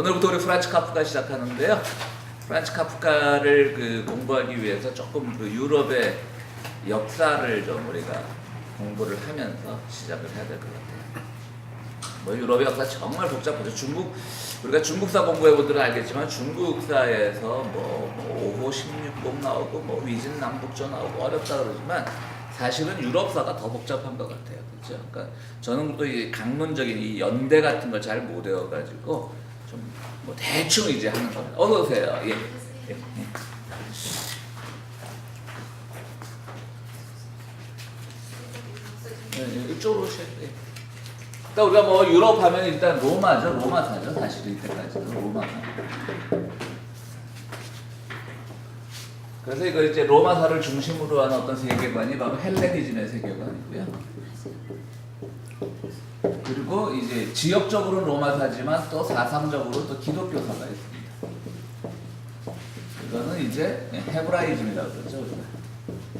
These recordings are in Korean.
오늘부터 우리 프란츠 카프카 시작하는데요. 프란츠 카프카를 공부하기 위해서 조금 유럽의 역사를 좀 우리가 공부를 하면서 시작을 해야 될 것 같아요. 뭐 유럽의 역사 정말 복잡하죠. 우리가 중국사 공부해보들은 알겠지만 중국사에서 뭐 5호 16공 나오고 뭐 위진 남북조 나오고 어렵다 그러지만 사실은 유럽사가 더 복잡한 것 같아요. 그렇죠? 그러니까 저는 또 이 강론적인 이 연대 같은 걸 잘 못 외워가지고 좀 뭐 대충 이제 하는 겁니다. 어서 오세요. 예. 예. 예. 이쪽으로 오세요. 예. 일단 우리가 뭐 유럽 하면 일단 로마죠. 로마사죠. 사실 이때까지는 로마사. 그래서 이거 이제 로마사를 중심으로 하는 어떤 세계관이 바로 헬레니즘의 세계관이고요. 그리고 이제 지역적으로는 로마사지만 또 사상적으로 또 기독교사가 있습니다. 이거는 이제 헤브라이즘이라고 그러죠. 우리가.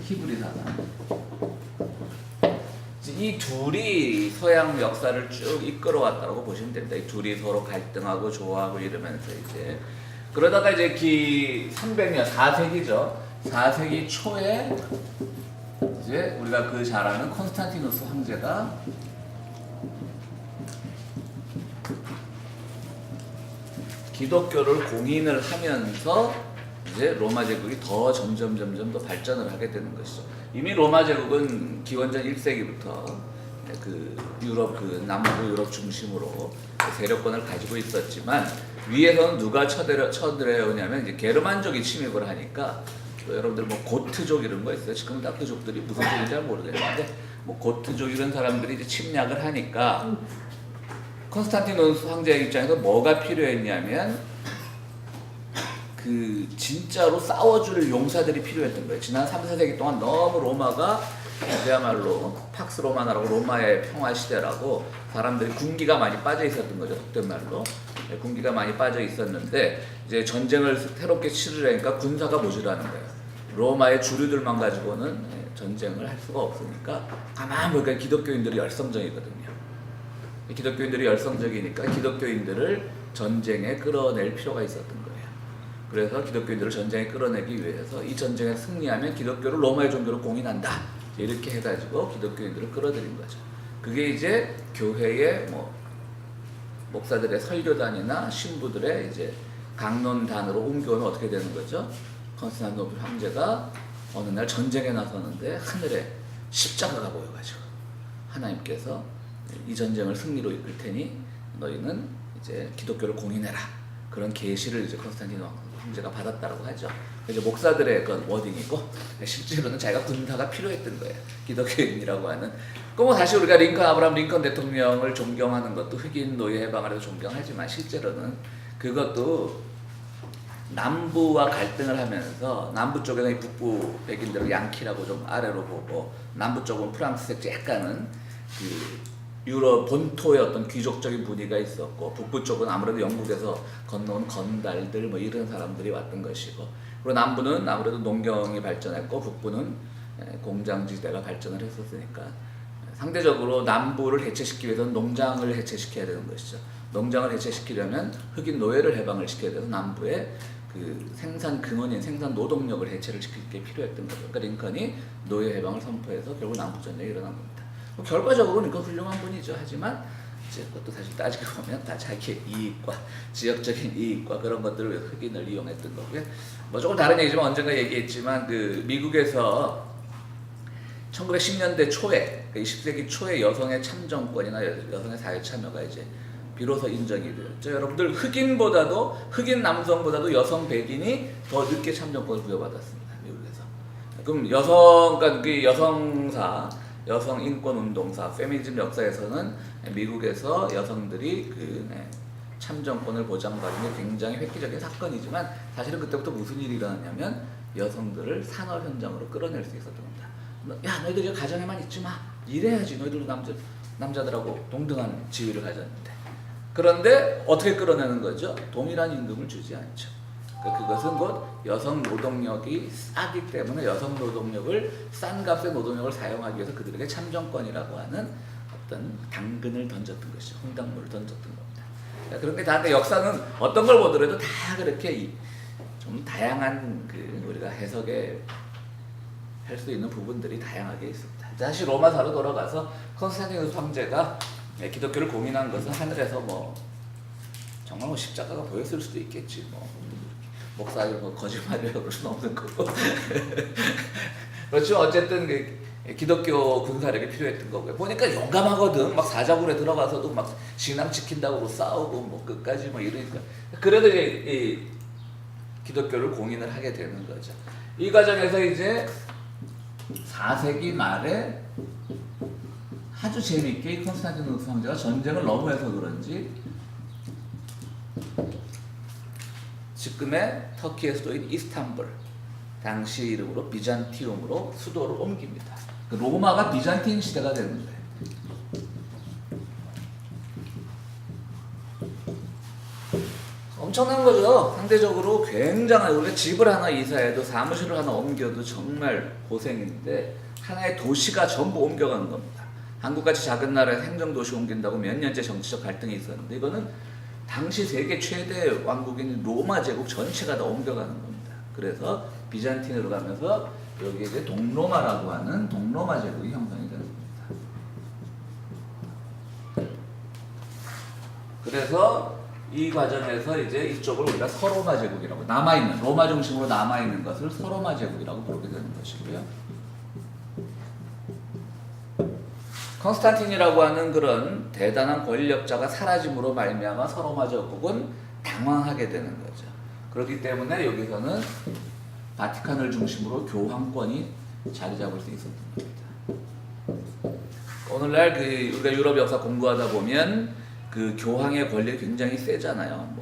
히브리 사상. 이 둘이 서양 역사를 쭉 이끌어왔다고 보시면 됩니다. 이 둘이 서로 갈등하고 좋아하고 이러면서 이제 그러다가 이제 300년 4세기죠. 4세기 초에 이제 우리가 잘 아는 콘스탄티누스 황제가 기독교를 공인을 하면서 이제 로마 제국이 더 점점 더 발전을 하게 되는 것이죠. 이미 로마 제국은 기원전 1세기부터 유럽 남부 유럽 중심으로 세력권을 가지고 있었지만 위에서는 누가 쳐들어오냐면 이제 게르만족이 침입을 하니까 또 여러분들 뭐 고트족 이런 거 있어요. 지금 딱 그 족들이 무슨 족인지 잘 모르겠는데 뭐 고트족 이런 사람들이 이제 침략을 하니까 콘스탄티누스 황제의 입장에서 뭐가 필요했냐면 진짜로 싸워줄 용사들이 필요했던 거예요. 지난 3, 4세기 동안 너무 로마가 그야말로 팍스 로마나라고 로마의 평화 시대라고 사람들이 군기가 많이 빠져 있었던 거죠. 속된 말로 군기가 많이 빠져 있었는데 이제 전쟁을 새롭게 치르려니까 군사가 모자라는 거예요. 로마의 주류들만 가지고는 전쟁을 할 수가 없으니까 가만 보니까 기독교인들이 열성적이거든요. 기독교인들이 열성적이니까 기독교인들을 전쟁에 끌어낼 필요가 있었던 거예요. 그래서 기독교인들을 전쟁에 끌어내기 위해서 이 전쟁에 승리하면 기독교를 로마의 종교로 공인한다. 이렇게 해가지고 기독교인들을 끌어들인 거죠. 그게 이제 교회의 목사들의 설교단이나 신부들의 이제 강론단으로 옮겨오면 어떻게 되는 거죠? 콘스탄티노플 황제가 어느 날 전쟁에 나서는데 하늘에 십자가가 보여가지고 하나님께서 이 전쟁을 승리로 이끌 테니 너희는 이제 기독교를 공인해라. 그런 계시를 이제 콘스탄티노 황제가 받았다라고 하죠. 이제 목사들의 그 워딩이고 실제로는 자기가 군사가 필요했던 거예요. 기독교인이라고 하는. 뭐 사실 우리가 아브라함 링컨 대통령을 존경하는 것도 흑인 노예 해방을 해서 존경하지만 실제로는 그것도 남부와 갈등을 하면서 남부 쪽에는 북부 백인들을 양키라고 좀 아래로 보고 남부 쪽은 프랑스 색지 약간은 유럽 본토의 어떤 귀족적인 분위기가 있었고 북부 쪽은 아무래도 영국에서 건너온 건달들 뭐 이런 사람들이 왔던 것이고 그리고 남부는 아무래도 농경이 발전했고 북부는 공장지대가 발전을 했었으니까 상대적으로 남부를 해체시키기 위해서는 농장을 해체시켜야 되는 것이죠. 농장을 해체시키려면 흑인 노예를 해방을 시켜야 돼서 남부의 생산 근원인 생산 노동력을 해체를 시킬 게 필요했던 거죠. 그러니까 링컨이 노예 해방을 선포해서 결국 남북 전쟁이 일어난 겁니다. 결과적으로는 훌륭한 분이죠. 하지만 이제 그것도 사실 따지고 보면 다 자기의 이익과 지역적인 이익과 그런 것들을 위해서 흑인을 이용했던 거고요. 뭐 조금 다른 얘기지만 언젠가 얘기했지만 미국에서 1910년대 초에 20세기 초에 여성의 참정권이나 여성의 사회 참여가 이제 비로소 인정이 되었죠. 여러분들 흑인 남성보다도 여성 백인이 더 늦게 참정권을 부여받았습니다. 미국에서. 그럼 여성 인권 운동사, 페미니즘 역사에서는 미국에서 여성들이 참정권을 보장받는 게 굉장히 획기적인 사건이지만 사실은 그때부터 무슨 일이 일어났냐면 여성들을 산업 현장으로 끌어낼 수 있었던 겁니다. 야, 너희들 가정에만 있지 마. 일해야지. 너희들도 남자들하고 동등한 지위를 가졌는데. 그런데 어떻게 끌어내는 거죠? 동일한 임금을 주지 않죠. 그것은 곧 여성 노동력이 싸기 때문에 여성 노동력을 싼 값의 노동력을 사용하기 위해서 그들에게 참정권이라고 하는 어떤 당근을 던졌던 것이죠. 홍당무를 던졌던 겁니다. 그런 게 다른데 역사는 어떤 걸 보더라도 다 그렇게 좀 다양한 우리가 해석에 할 수 있는 부분들이 다양하게 있습니다. 다시 로마사로 돌아가서 컨스탄티누스 황제가 기독교를 공인한 것은 하늘에서 정말 십자가가 보였을 수도 있겠지. 목사가 거짓말이라고 그럴 수는 없는 거고. 그렇지만 어쨌든 기독교 군사력이 필요했던 거고요. 보니까 용감하거든. 막 사자굴에 들어가서도 막 신앙 지킨다고 싸우고 끝까지 이러니까. 그래도 이제 기독교를 공인을 하게 되는 거죠. 이 과정에서 이제 4세기 말에 아주 재미있게 콘스탄티누스 황제가 전쟁을 너무 해서 그런지 지금의 터키의 수도인 이스탄불, 당시 이름으로 비잔티움으로 수도를 옮깁니다. 로마가 비잔틴 시대가 되는데 엄청난 거죠. 상대적으로 굉장한, 우리가 집을 하나 이사해도 사무실을 하나 옮겨도 정말 고생인데 하나의 도시가 전부 옮겨가는 겁니다. 한국같이 작은 나라에서 행정도시 옮긴다고 몇 년째 정치적 갈등이 있었는데 이거는 당시 세계 최대 왕국인 로마 제국 전체가 다 옮겨가는 겁니다. 그래서 비잔틴으로 가면서 여기 이제 동로마라고 하는 동로마 제국이 형성이 되는 겁니다. 그래서 이 과정에서 이제 이쪽을 우리가 서로마 제국이라고, 남아있는, 로마 중심으로 남아있는 것을 서로마 제국이라고 부르게 되는 것이고요. 컨스탄틴이라고 하는 그런 대단한 권력자가 사라짐으로 말미암아 서로마 제국은 당황하게 되는 거죠. 그렇기 때문에 여기서는 바티칸을 중심으로 교황권이 자리 잡을 수 있었던 겁니다. 오늘날 우리가 유럽 역사 공부하다 보면 교황의 권력이 굉장히 세잖아요.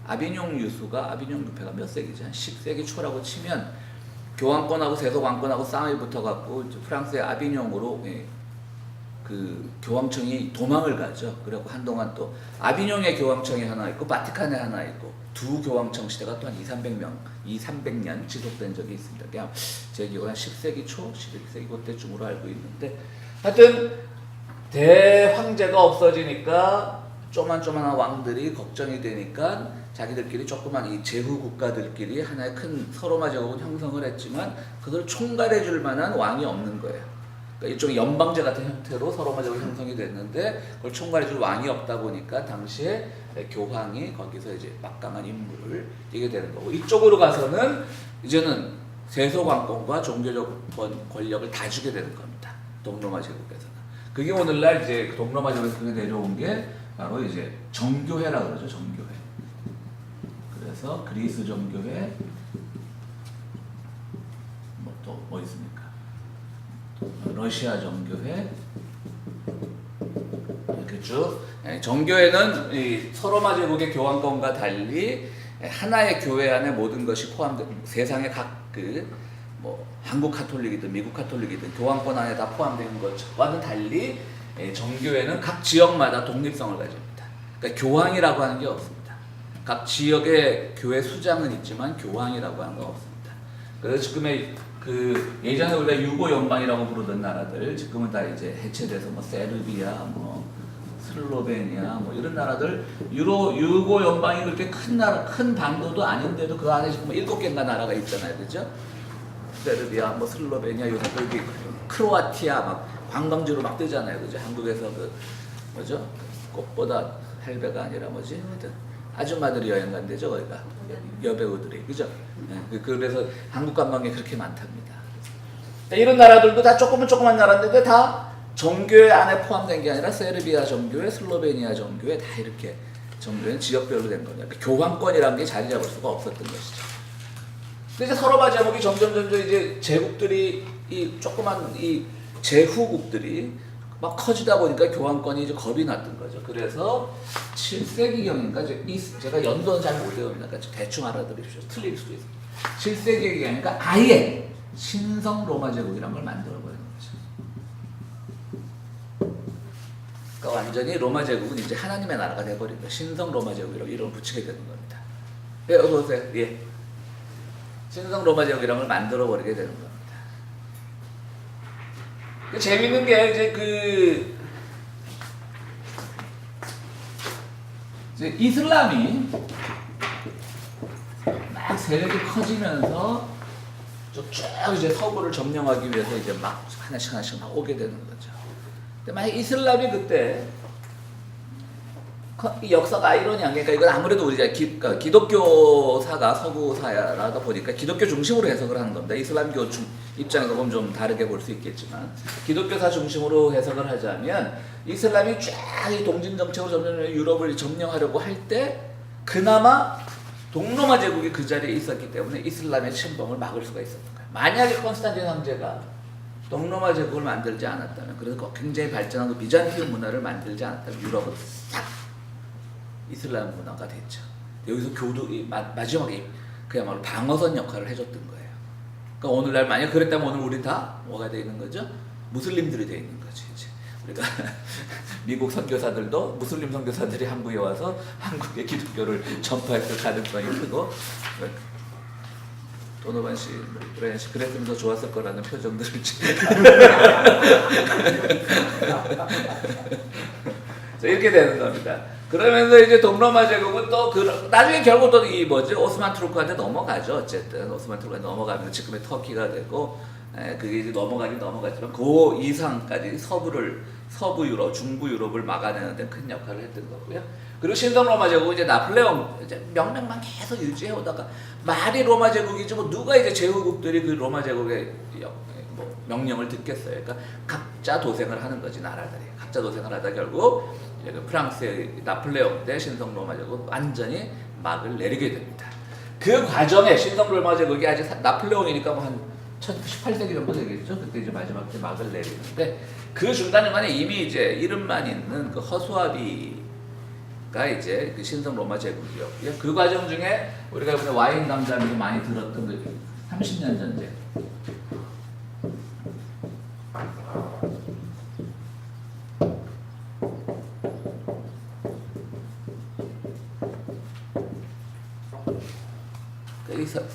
아비뇽 유수가, 아비뇽 유폐가 몇 세기지? 한 10세기 초라고 치면 교황권하고 세속 왕권하고 싸움이 붙어갖고 프랑스의 아비뇽으로 교황청이 도망을 가죠. 그래갖고 한동안 또 아비뇽의 교황청이 하나 있고 바티칸에 하나 있고 두 교황청 시대가 또 한 200년 지속된 적이 있습니다. 그냥 제 기억은 한 10세기 초, 11세기 그때쯤으로 알고 있는데, 하여튼 대황제가 없어지니까 쪼만쪼만한 왕들이 걱정이 되니까 자기들끼리 조그만 이 제후 국가들끼리 하나의 큰 서로마 제국은 형성을 했지만 그걸 총괄해 줄 만한 왕이 없는 거예요. 그러니까 일종의 연방제 같은 형태로 서로마 제국이 형성이 됐는데 그걸 총괄해 줄 왕이 없다 보니까 당시에 교황이 거기서 이제 막강한 임무를 띠게 되는 거고, 이쪽으로 가서는 이제는 세속 왕권과 종교적 권력을 다 주게 되는 겁니다. 동로마 제국에서는. 그게 오늘날 이제 동로마 제국에서 내려온 게 바로 이제 정교회라 그러죠. 정교회. 그래서 그리스 정교회, 뭐 있습니까? 러시아 정교회, 이렇게 쭉. 정교회는 이 서로마 제국의 교황권과 달리 하나의 교회 안에 모든 것이 포함된, 세상의 각 한국 카톨릭이든 미국 카톨릭이든 교황권 안에 다 포함된 것과는 달리 정교회는 각 지역마다 독립성을 가집니다. 그러니까 교황이라고 하는 게 없습니다. 각 지역의 교회 수장은 있지만 교황이라고 하는 건 없습니다. 그래서 지금의 예전에 우리가 유고 연방이라고 부르던 나라들 지금은 다 이제 해체돼서 세르비아, 슬로베니아 이런 나라들, 유고 연방이 그렇게 큰 나라, 큰 반도도 아닌데도 그 안에 지금 7개인가 나라가 있잖아요, 그죠? 세르비아, 슬로베니아, 요새 또 여기 크로아티아 막 관광지로 막 뜨잖아요, 그죠? 한국에서 뭐죠? 꽃보다 할배가 아니라 뭐지? 하여튼 아줌마들이 여행 간대죠, 거기가 여배우들이, 그죠? 네, 그래서 한국 관광객이 그렇게 많답니다. 이런 나라들도 다 조그만 나라인데 다 정교회 안에 포함된 게 아니라 세르비아 정교회, 슬로베니아 정교회 다 이렇게 정교회는 지역별로 된 거냐. 그러니까 교황권이라는 게 자리 잡을 수가 없었던 것이죠. 근데 이제 서로마 제국이 점점 이제 제국들이 이 조그만 이 제후국들이 막 커지다 보니까 교황권이 이제 겁이 났던 거죠. 그래서 7세기경인가 제가 연도는 잘 못 외웁니다. 그러니까 대충 알아들으십시오. 틀릴 수도 있습니다. 7세기경이니까 아예 신성 로마 제국이라는 걸 만들어 버린 거죠. 그러니까 완전히 로마 제국은 이제 하나님의 나라가 돼버린 거예요. 신성 로마 제국이라고 이름을 붙이게 되는 겁니다. 예, 어서 오세요. 예. 신성 로마 제국이라는 걸 만들어 버리게 되는 겁니다. 재밌는 게 이제 이제 이슬람이 막 세력이 커지면서 쭉 이제 서구를 점령하기 위해서 이제 막 하나씩 막 오게 되는 거죠. 근데 만약 이슬람이 그때 이 역사가 아이러니한 게, 그러니까 이건 아무래도 우리가 기독교사가 서구사라다 보니까 기독교 중심으로 해석을 하는 겁니다. 이슬람교 입장에서 보면 좀 다르게 볼 수 있겠지만, 기독교사 중심으로 해석을 하자면 이슬람이 쫙 이 동진 정책으로 점점 유럽을 점령하려고 할 때 그나마 동로마 제국이 그 자리에 있었기 때문에 이슬람의 침범을 막을 수가 있었던 거예요. 만약에 컨스탄틴 황제가 동로마 제국을 만들지 않았다면, 그래서 굉장히 발전한 그 비잔티움 문화를 만들지 않았다면 유럽은 싹 이슬람 문화가 됐죠. 여기서 마지막에 그야말로 방어선 역할을 해줬던 거예요. 그러니까 오늘날 만약 그랬다면 오늘 우리 다 뭐가 돼 있는 거죠? 무슬림들이 돼 있는 거죠. 이제 우리가 미국 선교사들도 무슬림 선교사들이 한국에 와서 한국의 기독교를 전파했을 가능성이 크고, 도노반 씨, 브라이언 씨 그랬으면 더 좋았을 거라는 표정들을 이렇게 되는 겁니다. 그러면서 이제 동로마 제국은 또 나중에 결국 또 이 오스만 투르크한테 넘어가죠. 어쨌든 오스만 투르크한테 넘어가면서 지금의 터키가 되고, 그게 이제 넘어가지만 그 이상까지 서부 유럽, 중부 유럽을 막아내는 데 큰 역할을 했던 거고요. 그리고 신성 로마 제국은 이제 나폴레옹 이제 명령만 계속 유지해 오다가 말이 로마 제국이지 뭐 누가 이제 제후국들이 그 로마 제국의 명령을 듣겠어요. 그러니까 각자 도생을 하는 거지, 나라들이. 각자 도생을 하다 결국 이제 그 프랑스의 나폴레옹 때 신성 로마 제국 완전히 막을 내리게 됩니다. 그 과정에 신성 로마 제국이 아직 나폴레옹이니까 뭐 한 18세기 정도 되겠죠. 그때 이제 마지막 때 막을 내리는데, 그 중간중간에 이미 이제 이름만 있는 그 허수아비가 이제 그 신성 로마 제국이었고요. 그 과정 중에 우리가 이번에 와인 강자면서 많이 들었던 그 30년 전쟁.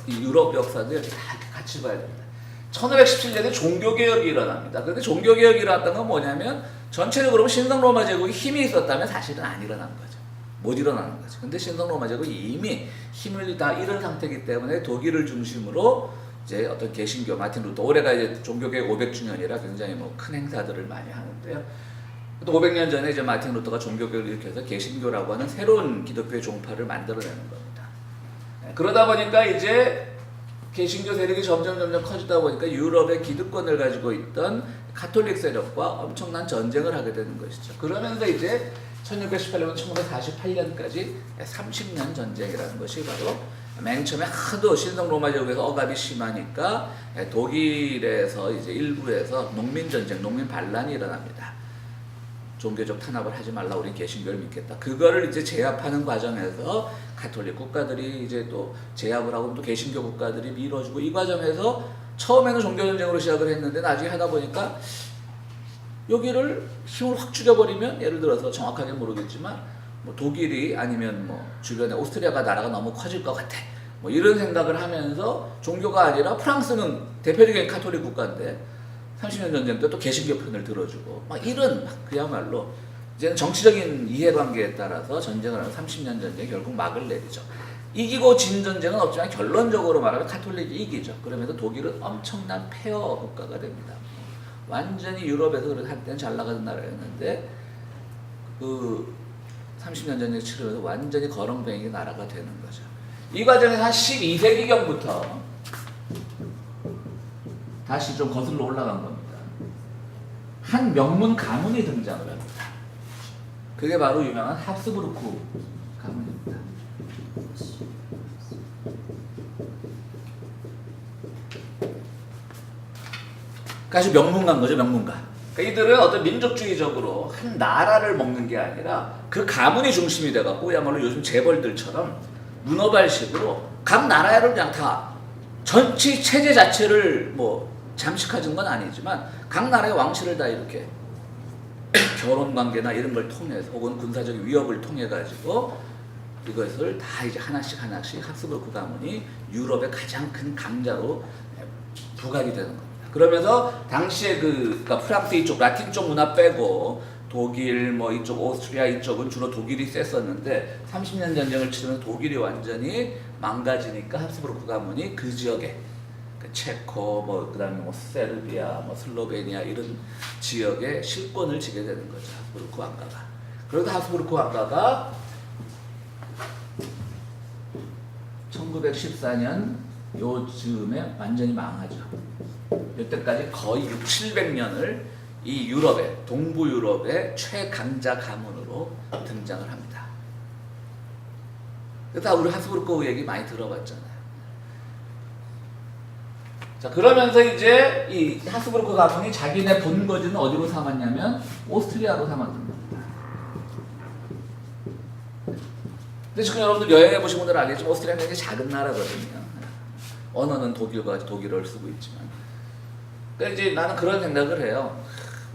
이 유럽 역사도 다 같이 봐야 됩니다. 1517년에 종교개혁이 일어납니다. 그런데 종교개혁이 일어났던 건 뭐냐면 전체적으로 신성 로마 제국이 힘이 있었다면 사실은 안 일어난 거죠. 못 일어나는 거죠. 근데 신성 로마 제국이 이미 힘을 다 잃은 상태이기 때문에 독일을 중심으로 이제 어떤 개신교, 마틴 루터, 올해가 이제 종교개혁 500주년이라 굉장히 큰 행사들을 많이 하는데요. 또 500년 전에 이제 마틴 루터가 종교개혁을 일으켜서 개신교라고 하는 새로운 기독교의 종파를 만들어내는 겁니다. 그러다 보니까 이제 개신교 세력이 점점 커지다 보니까 유럽의 기득권을 가지고 있던 가톨릭 세력과 엄청난 전쟁을 하게 되는 것이죠. 그러면서 이제 1618년부터 1948년까지 30년 전쟁이라는 것이 바로 맨 처음에 하도 신성 로마 제국에서 억압이 심하니까 독일에서 이제 일부에서 농민 전쟁, 농민 반란이 일어납니다. 종교적 탄압을 하지 말라, 우린 개신교를 믿겠다. 그거를 이제 제압하는 과정에서 가톨릭 국가들이 이제 또 제압을 하고 또 개신교 국가들이 밀어주고, 이 과정에서 처음에는 종교전쟁으로 시작을 했는데 나중에 하다 보니까 여기를 힘을 확 죽여버리면, 예를 들어서 정확하게 모르겠지만 뭐 독일이 아니면 뭐 주변에 오스트리아가 나라가 너무 커질 것 같아, 뭐 이런 생각을 하면서 종교가 아니라 프랑스는 대표적인 가톨릭 국가인데 30년 전쟁 때 또 개신교 편을 들어주고 이런 그야말로 이제는 정치적인 이해관계에 따라서 전쟁을 하는 30년 전쟁이 결국 막을 내리죠. 이기고 진 전쟁은 없지만 결론적으로 말하면 가톨릭이 이기죠. 그러면서 독일은 엄청난 폐허 국가가 됩니다. 완전히 유럽에서 한때는 잘 나가던 나라였는데 그 30년 전쟁 치르면서 완전히 거렁뱅이 나라가 되는 거죠. 이 과정에서 한 12세기경부터 다시 좀 거슬러 올라간 겁니다. 한 명문 가문이 등장을 합니다. 그게 바로 유명한 합스부르크 가문입니다. 아주 명문가인 거죠, 명문가. 그러니까 이들은 어떤 민족주의적으로 한 나라를 먹는 게 아니라 그 가문이 중심이 돼갖고 그야말로 요즘 재벌들처럼 문어발식으로 각 나라를 그냥 다 전체 체제 자체를 뭐 잠식하는 건 아니지만 각 나라의 왕실을 다 이렇게 결혼 관계나 이런 걸 통해서 혹은 군사적 위협을 통해 가지고 이것을 다 이제 하나씩 합스부르크 가문이 유럽의 가장 큰 강자로 부각이 되는 겁니다. 그러면서 당시에 그러니까 프랑스 이쪽 라틴 쪽 문화 빼고 독일 뭐 이쪽 오스트리아 이쪽은 주로 독일이 셌었는데 30년 전쟁을 치르면서 독일이 완전히 망가지니까 합스부르크 가문이 그 지역에 그 체코 뭐 그다음에 뭐 세르비아 뭐 슬로베니아 이런 지역에 실권을 지게 되는 거죠. 합스부르크 왕가가. 그래서 합스부르크 왕가가 1914년 요즈음에 완전히 망하죠. 이때까지 거의 6, 700년을 이 유럽의 동부 유럽의 최강자 가문으로 등장을 합니다. 그래서 우리 합스부르크 얘기 많이 들어봤잖아요. 자, 그러면서 이제 이 합스부르크 가문이 자기네 본거지는 어디로 삼았냐면 오스트리아로 삼았던 겁니다. 근데 지금 여러분들 여행해 보신 분들은 알겠지만 오스트리아는 굉장히 작은 나라거든요. 언어는 독일어를 쓰고 있지만. 그러니까 이제 나는 그런 생각을 해요.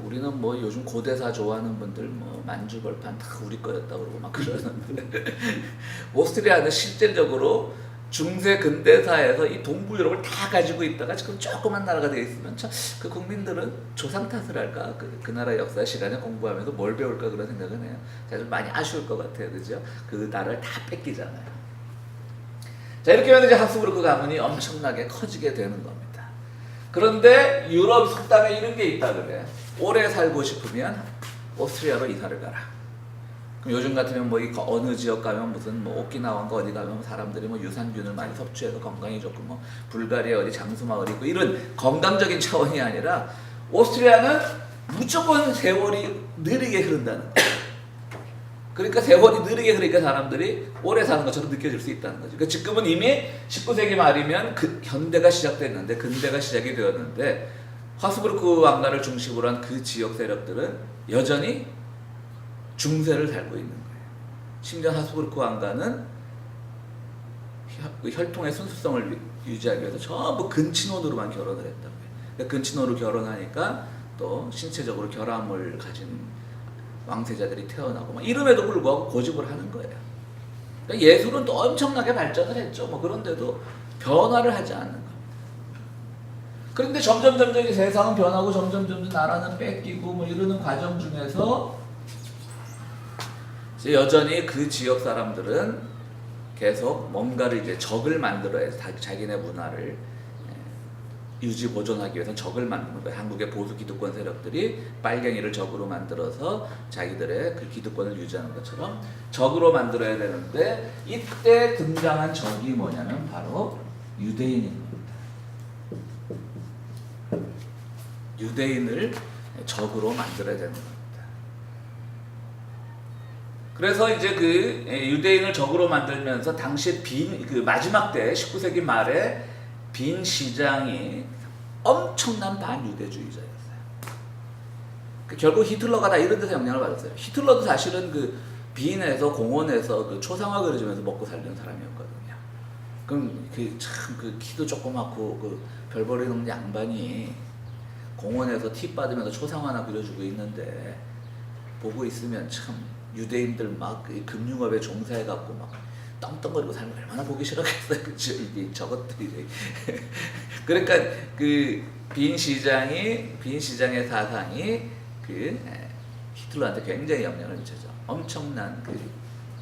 우리는 뭐 요즘 고대사 좋아하는 분들 뭐 만주벌판 다 우리 거였다 그러고 막 그러는데 오스트리아는 실질적으로 중세 근대사에서 이 동부 유럽을 다 가지고 있다가 지금 조그만 나라가 되어 있으면 참 그 국민들은 조상 탓을 할까? 그 나라 역사 시간에 공부하면서 뭘 배울까 그런 생각은 해요. 제가 좀 많이 아쉬울 것 같아요, 그죠? 그 나라를 다 뺏기잖아요. 자, 이렇게 하면 이제 합스부르크 가문이 엄청나게 커지게 되는 겁니다. 그런데 유럽 속담에 이런 게 있다 그래. 오래 살고 싶으면 오스트리아로 이사를 가라. 그럼 요즘 같으면 뭐 어느 지역 가면 무슨 뭐 오키나와인가 어디 가면 사람들이 뭐 유산균을 많이 섭취해서 건강이 좋고 뭐 불가리아 어디 장수 마을이 있고 이런 건강적인 차원이 아니라 오스트리아는 무조건 세월이 느리게 흐른다는 거예요. 그러니까 세월이 느리게 흐르니까 사람들이 오래 사는 것처럼 느껴질 수 있다는 거죠. 그러니까 지금은 이미 19세기 말이면 현대가 시작됐는데 근대가 시작이 되었는데 합스부르크 왕가를 중심으로 한 그 지역 세력들은 여전히 중세를 살고 있는 거예요. 심지어 합스부르크 왕가는 혈통의 순수성을 유지하기 위해서 전부 근친혼으로만 결혼을 했다고요. 그러니까 근친혼으로 결혼하니까 또 신체적으로 결함을 가진 왕세자들이 태어나고 막 이름에도 불구하고 고집을 하는 거예요. 그러니까 예술은 또 엄청나게 발전을 했죠. 뭐 그런데도 변화를 하지 않는 겁니다. 그런데 점점 이 세상은 변하고 점점 나라는 뺏기고 뭐 이러는 과정 중에서 여전히 그 지역 사람들은 계속 뭔가를 이제 적을 만들어야 자기네 문화를 유지 보존하기 위해서 적을 만드는 거예요. 한국의 보수 기득권 세력들이 빨갱이를 적으로 만들어서 자기들의 그 기득권을 유지하는 것처럼 적으로 만들어야 되는데 이때 등장한 적이 뭐냐면 바로 유대인인 겁니다. 유대인을 적으로 만들어야 되는 겁니다. 그래서 이제 그 유대인을 적으로 만들면서 당시 그 마지막 때 19세기 말에 빈 시장이 엄청난 반유대주의자였어요. 결국 히틀러가 다 이런 데서 영향을 받았어요. 히틀러도 사실은 그 빈에서 공원에서 그 초상화 그려주면서 먹고 살던 사람이었거든요. 그럼 그 키도 조그맣고 그 별볼일 없는 양반이 공원에서 팁 받으면서 초상화나 그려주고 있는데 보고 있으면 참 유대인들 막 금융업에 종사해갖고 막 떵떵거리고 살면 얼마나 보기 싫었겠어요, 그죠? 이게 저것들이. 그러니까 그 빈 시장의 사상이 그 히틀러한테 굉장히 영향을 미쳤죠. 엄청난 그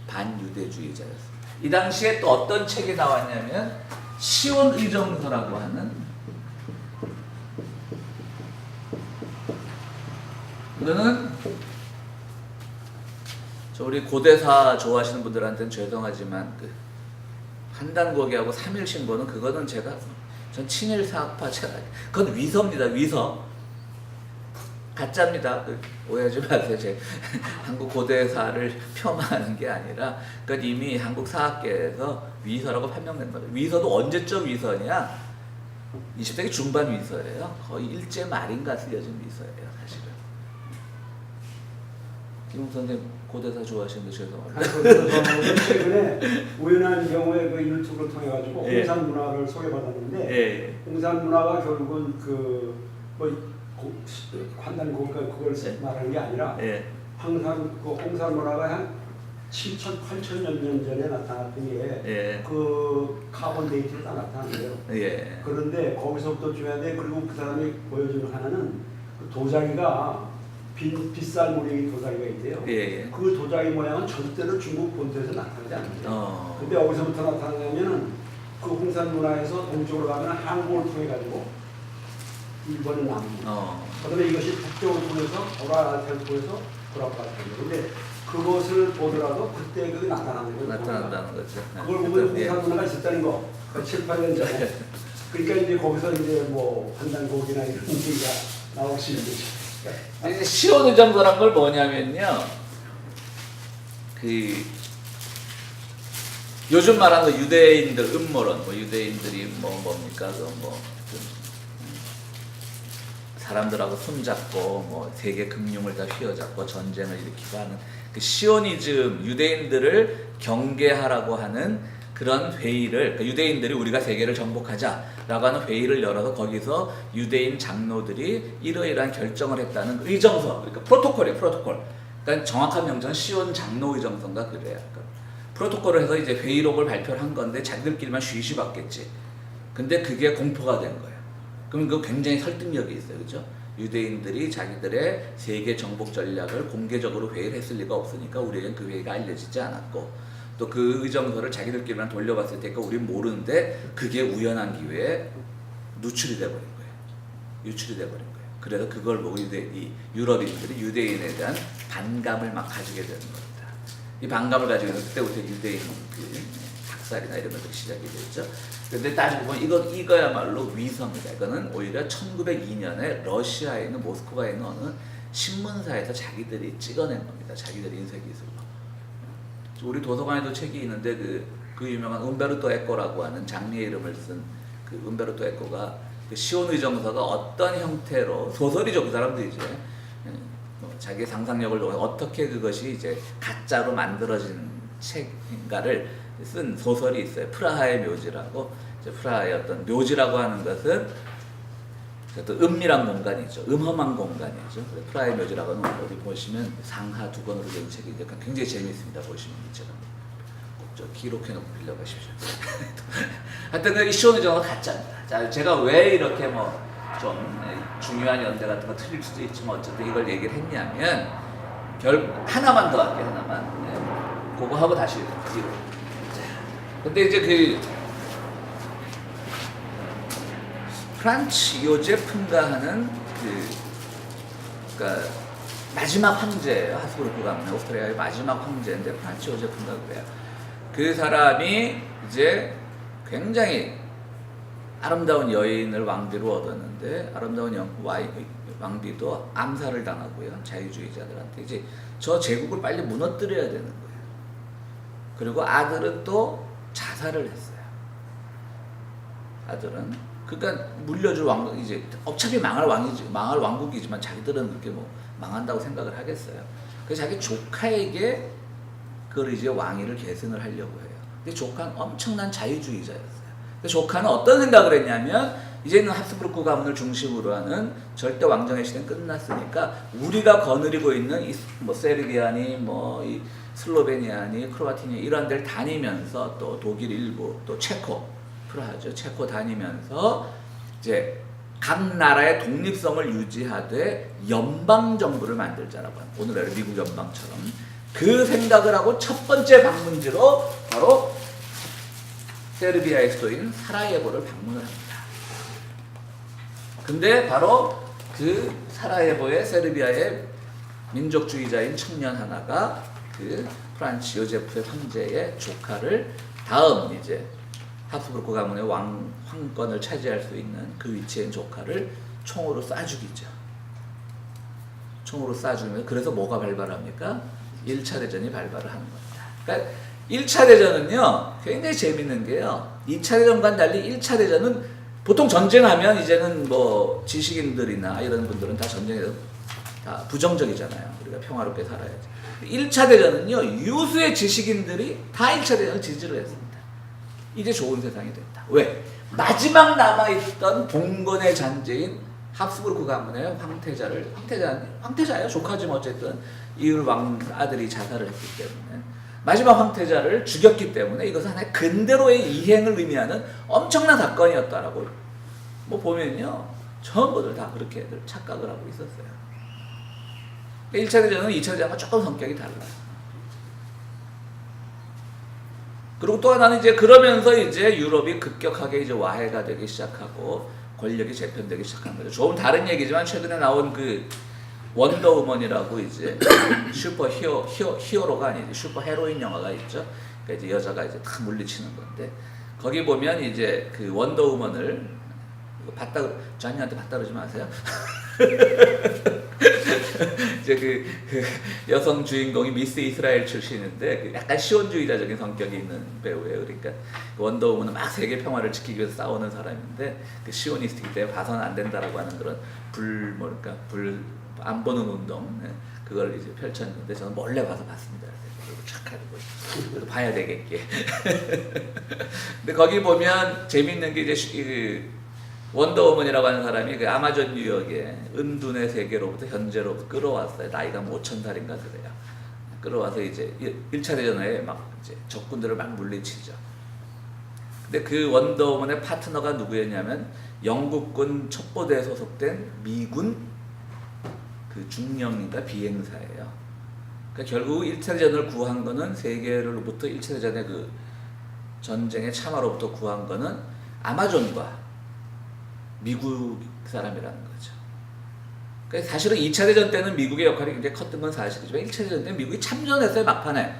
반유대주의자였습니다. 이 당시에 또 어떤 책이 나왔냐면 시온의정서라고 하는, 이거는 우리 고대사 좋아하시는 분들한테는 죄송하지만 그 한단고기하고 3일 신고는 그거는 전 친일사학파 그건 위서입니다. 위서 가짜입니다. 오해하지 마세요. 제 한국 고대사를 폄하하는 게 아니라 그건 이미 한국 사학계에서 위서라고 판명된 거죠. 위서도 언제적 위서냐? 20세기 중반 위서예요. 거의 일제 말인가 쓰여진 위서예요, 사실은. 김웅 선생님 고대사 좋아하시는데 죄송합니다. 최근에 우연한 경우에 그 유튜브를 통해 가지고 홍산 문화를 소개받았는데 홍산 문화가 결국은 그뭐 환단 고기가 그걸 말하는 게 아니라 항상 그 홍산 문화가 한 7천, 8천 년 전에 나타났던 게 그 카본 데이트가 나타났어요. 그런데 거기서부터 줘야 돼. 그리고 그 사람이 보여주는 하나는 그 도자기가 빗살 모양의 도자기가 있대요. 예. 그 도자기 모양은 절대로 중국 본토에서 나타나지 않는데요. 근데 어디서부터 나타나냐면은 그 홍산 문화에서 동쪽으로 가면 항구를 통해 가지고 일본에 남습니다. 그다음에 이것이 북쪽으로 통해서 오라텔 통해서 돌아가게 됩니다. 근데 그것을 보더라도 그때 그게 나타난다는 거죠. 그걸 보면 홍산 문화가 있었다는 거. 7, 8년 전에. 그러니까 이제 거기서 이제 뭐 한단곡이나 이런 얘기가 나올 수 있는 거죠. 시온의정서란 걸 뭐냐면요. 그 요즘 말하는 유대인들 음모론, 뭐 유대인들이 뭡니까 사람들하고 손잡고 뭐 세계 금융을 다 휘어잡고 전쟁을 일으키고 하는 그 시오니즘, 유대인들을 경계하라고 하는 그런 회의를, 그러니까 유대인들이 우리가 세계를 정복하자라고 하는 회의를 열어서 거기서 유대인 장로들이 이러이러한 결정을 했다는 의정서, 그러니까 프로토콜이에요, 프로토콜. 그러니까 정확한 명칭은 시온 장로 의정서인가 그래요. 그러니까 프로토콜을 해서 이제 회의록을 발표를 한 건데 자기들끼리만 쉬쉬 받겠지. 근데 그게 공포가 된 거예요. 그럼 그거 굉장히 설득력이 있어요. 그죠? 유대인들이 자기들의 세계 정복 전략을 공개적으로 회의를 했을 리가 없으니까 우리에겐 그 회의가 알려지지 않았고 또 그 의정서를 자기들끼리만 돌려봤을 테니까 우린 모르는데 그게 우연한 기회에 누출이 돼버린 거예요. 유출이 돼버린 거예요. 그래서 그걸 보고 유럽인들이 유대인에 대한 반감을 막 가지게 되는 겁니다. 이 반감을 가지고 있는 그때부터 유대인 학살이나 이런 것들이 시작이 됐죠. 근데 따지고 보면 이거야말로 위성이다. 이거는 오히려 1902년에 러시아에 있는 모스크바에 있는 어느 신문사에서 자기들이 찍어낸 겁니다. 자기들의 인쇄기술로. 우리 도서관에도 책이 있는데 그 유명한 음베르토 에코라고 하는 장미의 이름을 쓴 그 음베르토 에코가 그 시온의정서가 어떤 형태로 소설이죠. 그 사람도 이제 자기의 상상력을 통해 어떻게 그것이 이제 가짜로 만들어진 책인가를 쓴 소설이 있어요. 프라하의 묘지라고. 이제 프라하의 어떤 묘지라고 하는 것은 어떤 은밀한 공간이죠. 음험한 공간이죠. 프라하의 묘지라고 하는 어디 보시면 상하 2권으로 된 책인데 굉장히 재미있습니다. 보시면 이처럼 꼭 저 기록해놓고 빌려가십시오. 하여튼 이 시온의정서가 가짜입니다. 자, 제가 왜 이렇게 뭐 좀 중요한 연대 같은 거 틀릴 수도 있지만 어쨌든 이걸 얘기를 했냐면 하나만 더 할게요. 하나만. 그거 하고 다시 뒤로. 근데 이제 프란츠 요제프인가 하는 그러니까 마지막 황제예요. 하스부르크 가문의 오스트리아의 마지막 황제인데 프란츠 요제프인가 그래요. 그 사람이 이제 굉장히 아름다운 여인을 왕비로 얻었는데 아름다운 왕비도 암살을 당하고요. 자유주의자들한테 이제 저 제국을 빨리 무너뜨려야 되는 거예요. 그리고 아들은 또 자살을 했어요. 아들은 그러니까 물려줄 왕국 이제 어차피 망할 왕국이지만 자기들은 그렇게 뭐 망한다고 생각을 하겠어요. 그래서 자기 조카에게 그걸 이제 왕위를 계승을 하려고 해요. 근데 조카는 엄청난 자유주의자였어요. 근데 조카는 어떤 생각을 했냐면 이제는 합스부르크 가문을 중심으로 하는 절대 왕정의 시대는 끝났으니까 우리가 거느리고 있는 뭐 세르비아니 이 슬로베니아니 크로아티니 이런 데를 다니면서 또 독일 일부 또 프라하죠. 체코 다니면서 이제 각 나라의 독립성을 유지하되 연방 정부를 만들자라고 하는 오늘날의 미국 연방처럼 그 생각을 하고 첫 번째 방문지로 바로 세르비아의 수도인 사라예보를 방문을 합니다. 근데 바로 그 사라예보의 세르비아의 민족주의자인 청년 하나가 그 프란츠 요제프의 황제의 조카를 다음 이제 합스부르크 가문의 황권을 차지할 수 있는 그 위치에 있는 조카를 총으로 쏴 죽이죠. 총으로 쏴 죽이면 그래서 뭐가 발발합니까? 1차 대전이 발발을 하는 겁니다. 그러니까 1차 대전은요 굉장히 재밌는 게요. 2차 대전과 달리 1차 대전은 보통 전쟁하면 이제는 뭐 지식인들이나 이런 분들은 다 전쟁에 다 부정적이잖아요. 우리가 평화롭게 살아야지. 1차 대전은요 유수의 지식인들이 다 1차 대전을 지지를 했습니다. 이제 좋은 세상이 됐다. 왜? 마지막 남아있던 봉건의 잔재인 합스부르크 가문의 황태자예요. 조카지만 어쨌든 이을 왕 아들이 자살을 했기 때문에 마지막 황태자를 죽였기 때문에 이것은 하나의 근대로의 이행을 의미하는 엄청난 사건이었다라고 뭐 보면요 전부들 다 그렇게 착각을 하고 있었어요. 1차 대전은 2차 대전과 조금 성격이 달라요. 그리고 또 하나는 이제 그러면서 이제 유럽이 급격하게 이제 와해가 되기 시작하고 권력이 재편되기 시작한 거죠. 조금 다른 얘기지만 최근에 나온 그 원더우먼이라고 이제 슈퍼 히어로가 아니지 슈퍼 헤로인 영화가 있죠. 그러니까 이제 여자가 이제 다 물리치는 건데 거기 보면 이제 그 원더우먼을 잔이한테 봤다 그러지 마세요. 이제 그 여성 주인공이 미스 이스라엘 출신인데 그 약간 시온주의자적인 성격이 있는 배우예요. 그러니까 원더우먼은 막 세계 평화를 지키기 위해서 싸우는 사람인데 그 시오니스트이기 때문에 봐서는 안 된다라고 하는 그런 불 안 보는 운동 그걸 이제 펼쳤는데 저는 몰래 가서 봤습니다. 그리고 촥 하고 그래도 봐야 되겠게. 근데 거기 보면 재밌는 게 이제 원더우먼이라고 하는 사람이 그 아마존 유역에 은둔의 세계로부터 현재로부터 끌어왔어요. 나이가 뭐 5,000살인가 그래요. 끌어와서 이제 1차 대전에 막 이제 적군들을 막 물리치죠. 근데 그 원더우먼의 파트너가 누구였냐면 영국군 첩보대에 소속된 미군 그 중령인가 비행사예요. 그러니까 결국 1차 대전을 구한 거는 세계로부터 1차 대전의 그 전쟁의 참화로부터 구한 거는 아마존과 미국 사람이라는 거죠. 그러니까 사실은 2차 대전 때는 미국의 역할이 굉장히 컸던 건 사실이지만 1차 대전 때는 미국이 참전했어요, 막판에.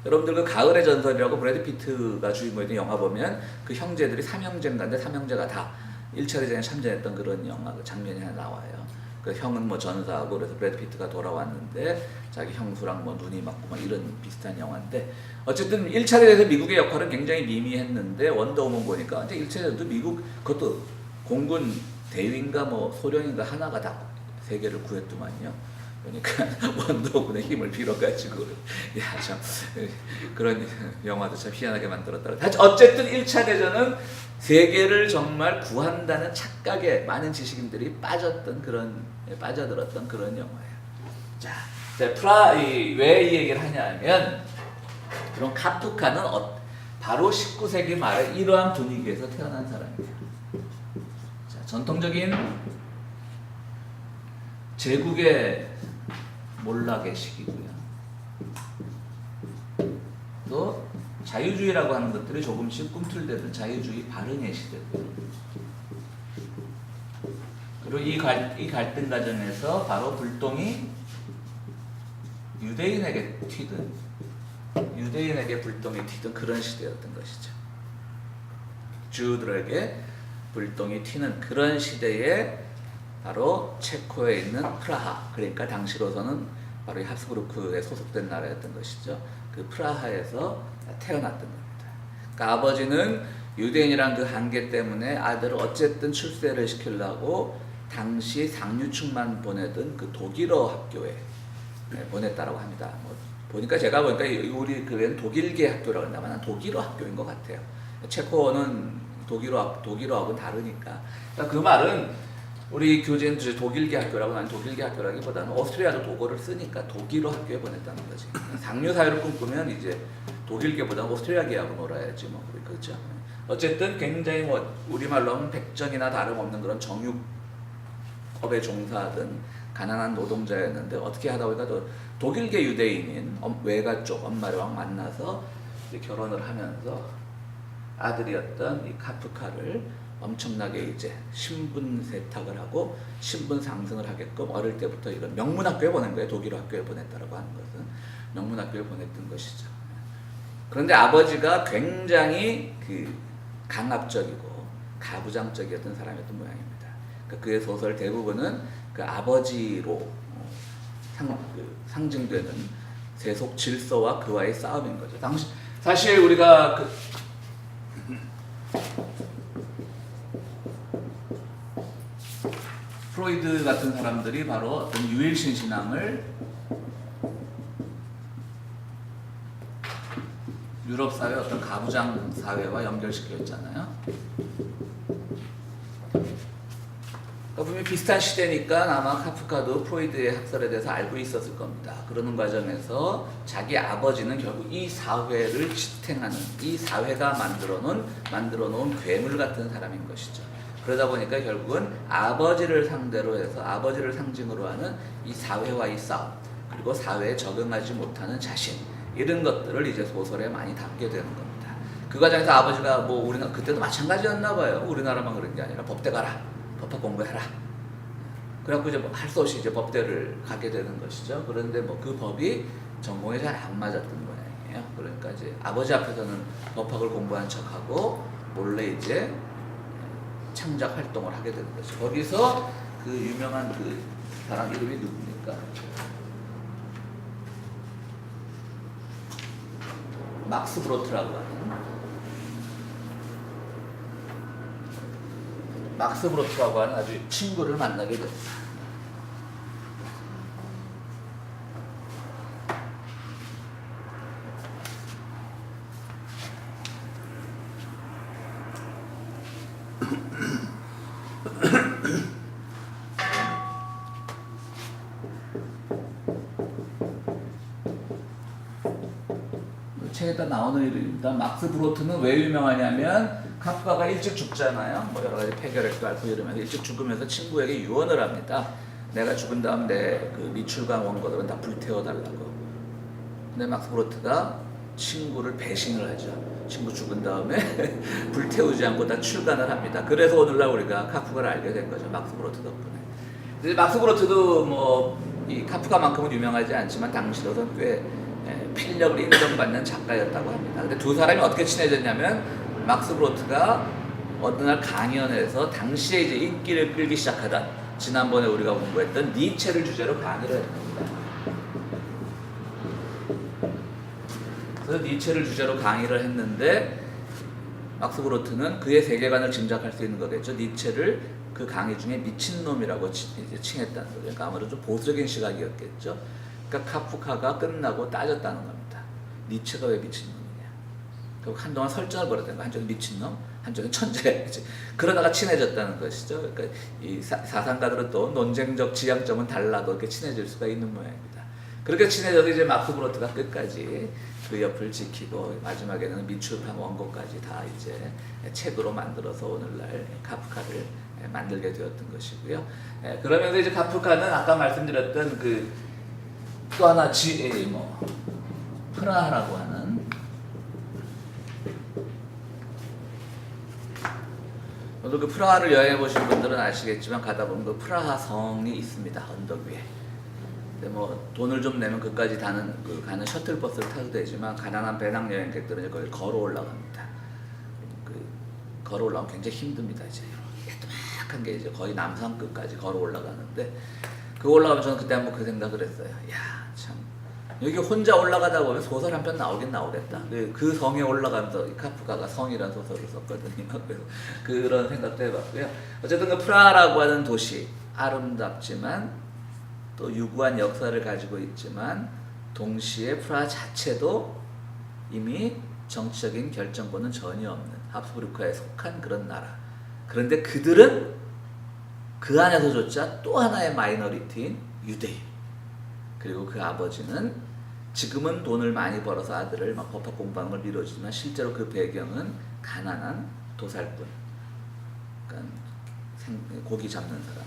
여러분들 그 가을의 전설이라고 브래드 피트가 주인공이던 영화 보면 그 형제들이 삼형제인가인데 삼형제가 다 1차 대전에 참전했던 그런 영화 그 장면이 하나 나와요. 그 형은 뭐 전사하고 그래서 브래드 피트가 돌아왔는데 자기 형수랑 뭐 눈이 맞고 막 이런 비슷한 영화인데 어쨌든 1차 대전에서 미국의 역할은 굉장히 미미했는데 원더우먼 보니까 이제 1차 대전도 미국 그것도 공군 대위인가 뭐 소련인가 하나가 다 세계를 구했더만요. 그러니까 원더우먼의 힘을 빌어가지고 참 그런 영화도 참 희한하게 만들었더라고요. 어쨌든 1차 대전은 세계를 정말 구한다는 착각에 많은 지식인들이 빠져들었던 그런 영화예요. 자, 왜 이 얘기를 하냐면 그런 카프카는 바로 19세기 말에 이러한 분위기에서 태어난 사람이에요. 자, 전통적인 제국의 몰락의 시기고요. 또 자유주의라고 하는 것들이 조금씩 꿈틀대던 자유주의 발흥의 시대고요. 그리고 이 갈등 과정에서 바로 불똥이 유대인에게 불똥이 튀든 그런 시대였던 것이죠. 주들에게 불똥이 튀는 그런 시대에 바로 체코에 있는 프라하, 그러니까 당시로서는 바로 이 합스부르크에 소속된 나라였던 것이죠. 그 프라하에서 태어났던 겁니다. 그러니까 아버지는 유대인이란 그 한계 때문에 아들을 어쨌든 출세를 시키려고 당시 상류층만 보내던 그 독일어 학교에 보냈다라고 합니다. 제가 보니까 우리 그는 독일계 학교라고 한다면 독일어 학교인 것 같아요. 체코어는 독일어하고는 다르니까. 그러니까 그 말은 우리 교재는 독일계 학교라고 하는 독일계 학교라기보다는 오스트리아도 독어를 쓰니까 독일어 학교에 보냈다는 거지. 상류 사회를 꿈꾸면 이제 독일계보다 오스트리아계하고 놀아야지 뭐 그렇죠. 어쨌든 굉장히 우리말로 하면 백정이나 다름없는 그런 정육업에 종사하던 가난한 노동자였는데 어떻게 하다 보니까 또 독일계 유대인인 외가 쪽 엄마랑 만나서 이제 결혼을 하면서 아들이었던 이 카프카를 엄청나게 이제 신분 세탁을 하고 신분 상승을 하게끔 어릴 때부터 이런 명문학교에 보낸 거예요. 독일어 학교에 보냈다라고 하는 것은 명문학교에 보냈던 것이죠. 그런데 아버지가 굉장히 그 강압적이고 가부장적이었던 사람이었던 모양입니다. 그러니까 그의 소설 대부분은 그 아버지로 상징되는 세속 질서와 그와의 싸움인 거죠. 사실 우리가 프로이드 같은 사람들이 바로 어떤 유일신 신앙을 유럽 사회 어떤 가부장 사회와 연결시켜 있잖아요. 분명히 비슷한 시대니까 아마 카프카도 프로이드의 학설에 대해서 알고 있었을 겁니다. 그러는 과정에서 자기 아버지는 결국 이 사회를 지탱하는, 이 사회가 만들어 놓은 괴물 같은 사람인 것이죠. 그러다 보니까 결국은 아버지를 상대로 해서 아버지를 상징으로 하는 이 사회와의 싸움, 그리고 사회에 적응하지 못하는 자신, 이런 것들을 이제 소설에 많이 담게 되는 겁니다. 그 과정에서 아버지가 뭐 우리나라 그때도 마찬가지였나 봐요. 우리나라만 그런 게 아니라 법대 가라, 법학 공부해라. 그래갖고 이제 뭐 할 수 없이 이제 법대를 가게 되는 것이죠. 그런데 뭐 그 법이 전공에 잘 안 맞았던 모양이에요. 그러니까 이제 아버지 앞에서는 법학을 공부한 척하고 몰래 이제 창작 활동을 하게 되는 거죠. 거기서 그 유명한 그 사람 이름이 누굽니까? 막스 브로트라고 하는 아주 친구를 만나게 됩니다. 책에다 나오는 이름입니다. 막스 브로트는 왜 유명하냐면 카프카가 일찍 죽잖아요. 뭐 여러 가지 폐결핵도 앓고 이러면서 일찍 죽으면서 친구에게 유언을 합니다. 내가 죽은 다음 내 그 미출강 원고들은 다 불태워달라고. 근데 막스 브로트가 친구를 배신을 하죠. 친구 죽은 다음에 불태우지 않고 다 출간을 합니다. 그래서 오늘날 우리가 카프카를 알게 된 거죠. 막스 브로트 덕분에. 근데 막스 브로트도 뭐 이 카프카만큼은 유명하지 않지만 당시로선 꽤 필력을 인정받는 작가였다고 합니다. 근데 두 사람이 어떻게 친해졌냐면 막스 브로트가 어느 날 강연에서 당시에 이제 인기를 끌기 시작하던 지난번에 우리가 공부했던 니체를 주제로 강의를 했습니다. 그래서 니체를 주제로 강의를 했는데 막스 브로트는 그의 세계관을 짐작할 수 있는 거겠죠. 니체를 그 강의 중에 미친놈이라고 칭했다는 거죠. 그러니까 아무래도 좀 보수적인 시각이었겠죠. 그러니까 카프카가 끝나고 따졌다는 겁니다. 니체가 왜 미친놈이냐. 결국 한동안 설전을 벌였다는 거예요. 한쪽은 미친놈, 한쪽은 천재. 그러다가 친해졌다는 것이죠. 그러니까 이 사상가들은 또 논쟁적 지향점은 달라도 이렇게 친해질 수가 있는 모양입니다. 그렇게 친해져서 이제 막스 브로트가 끝까지 그 옆을 지키고 마지막에는 미출한 원고까지 다 이제 책으로 만들어서 오늘날 카프카를 만들게 되었던 것이고요. 그러면서 이제 카프카는 아까 말씀드렸던 그 또 하나 프라하라고 하는 오늘 그 프라하를 여행해 보신 분들은 아시겠지만 가다 보면 그 프라하 성이 있습니다. 언덕 위에. 근데 뭐 돈을 좀 내면 그까지 가는 셔틀버스를 타도 되지만 가난한 배낭여행객들은 거기 걸어 올라갑니다. 걸어 올라가면 굉장히 힘듭니다. 이제 이렇게 또막한 게 이제 거의 남산끝까지 걸어 올라가는데 그 올라가면 저는 그때 한번 그 생각을 했어요. 야, 참 여기 혼자 올라가다 보면 소설 한 편 나오긴 나오겠다. 그 성에 올라가면서 카프카가 성이라는 소설을 썼거든요. 그래서 그런 생각도 해봤고요. 어쨌든 그 프라하라고 하는 도시 아름답지만 또 유구한 역사를 가지고 있지만 동시에 프라하 자체도 이미 정치적인 결정권은 전혀 없는 합스부르크에 속한 그런 나라. 그런데 그들은 그 안에서조차 또 하나의 마이너리티인 유대인. 그리고 그 아버지는 지금은 돈을 많이 벌어서 아들을 막 법학 공부하는 걸 밀어주지만 실제로 그 배경은 가난한 도살꾼. 그러니까 고기 잡는 사람,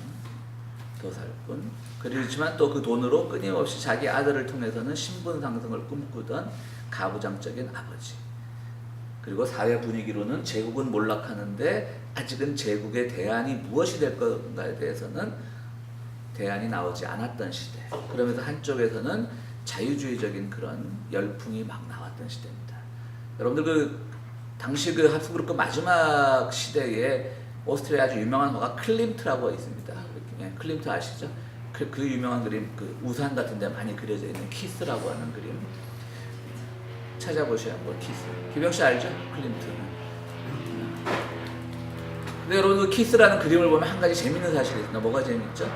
도살꾼. 그렇지만 또 그 돈으로 끊임없이 자기 아들을 통해서는 신분 상승을 꿈꾸던 가부장적인 아버지. 그리고 사회 분위기로는 제국은 몰락하는데 아직은 제국의 대안이 무엇이 될 건가에 대해서는 대안이 나오지 않았던 시대. 그러면서 한쪽에서는 자유주의적인 그런 열풍이 막 나왔던 시대입니다. 여러분들 그 당시 그 합스부르크 마지막 시대에 오스트리아 아주 유명한 화가 클림트라고 있습니다. 클림트 아시죠? 그 유명한 그림, 그 우산 같은 데 많이 그려져 있는 키스라고 하는 그림. 찾아보셔야 한번 키스. 기병 씨 알죠? 클림트는. 근데 여러분 그 키스라는 그림을 보면 한 가지 재밌는 사실이 있습니다. 뭐가 재밌죠?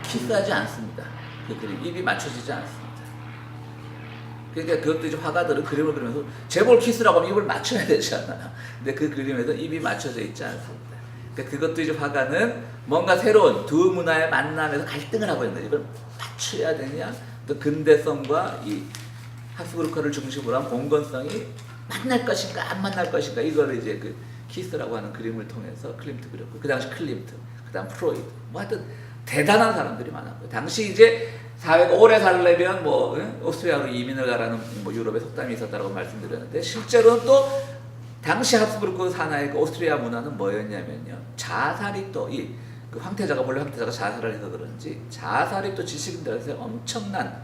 키스하지 않습니다. 그 그림 입이 맞춰지지 않습니다. 그러니까 그것도 이제 화가들은 그림을 그리면서 제볼 키스라고 하면 입을 맞춰야 되잖아요. 근데 그 그림에서 입이 맞춰져 있지 않습니다. 그러니까 그것도 이제 화가는 뭔가 새로운 두 문화의 만남에서 갈등을 하고 있는 거예요. 이걸 맞춰야 되냐? 또 근대성과 이 합스부르크를 중심으로 한 공건성이 만날 것인가 안 만날 것인가 이거를 이제 그 키스라고 하는 그림을 통해서 클림트 그렸고 그 당시 클림트, 그 다음 프로이드 뭐 하여튼 대단한 사람들이 많았고요. 당시 이제 사회가 오래 살려면 뭐 오스트리아로 이민을 가라는 뭐 유럽의 속담이 있었다고 말씀드렸는데 실제로는 또 당시 합스부르크 산하의 그 오스트리아 문화는 뭐였냐면요. 자살이 또 그 황태자가 본래 황태자가 자살을 해서 그런지 자살이 또 지식인들한테 엄청난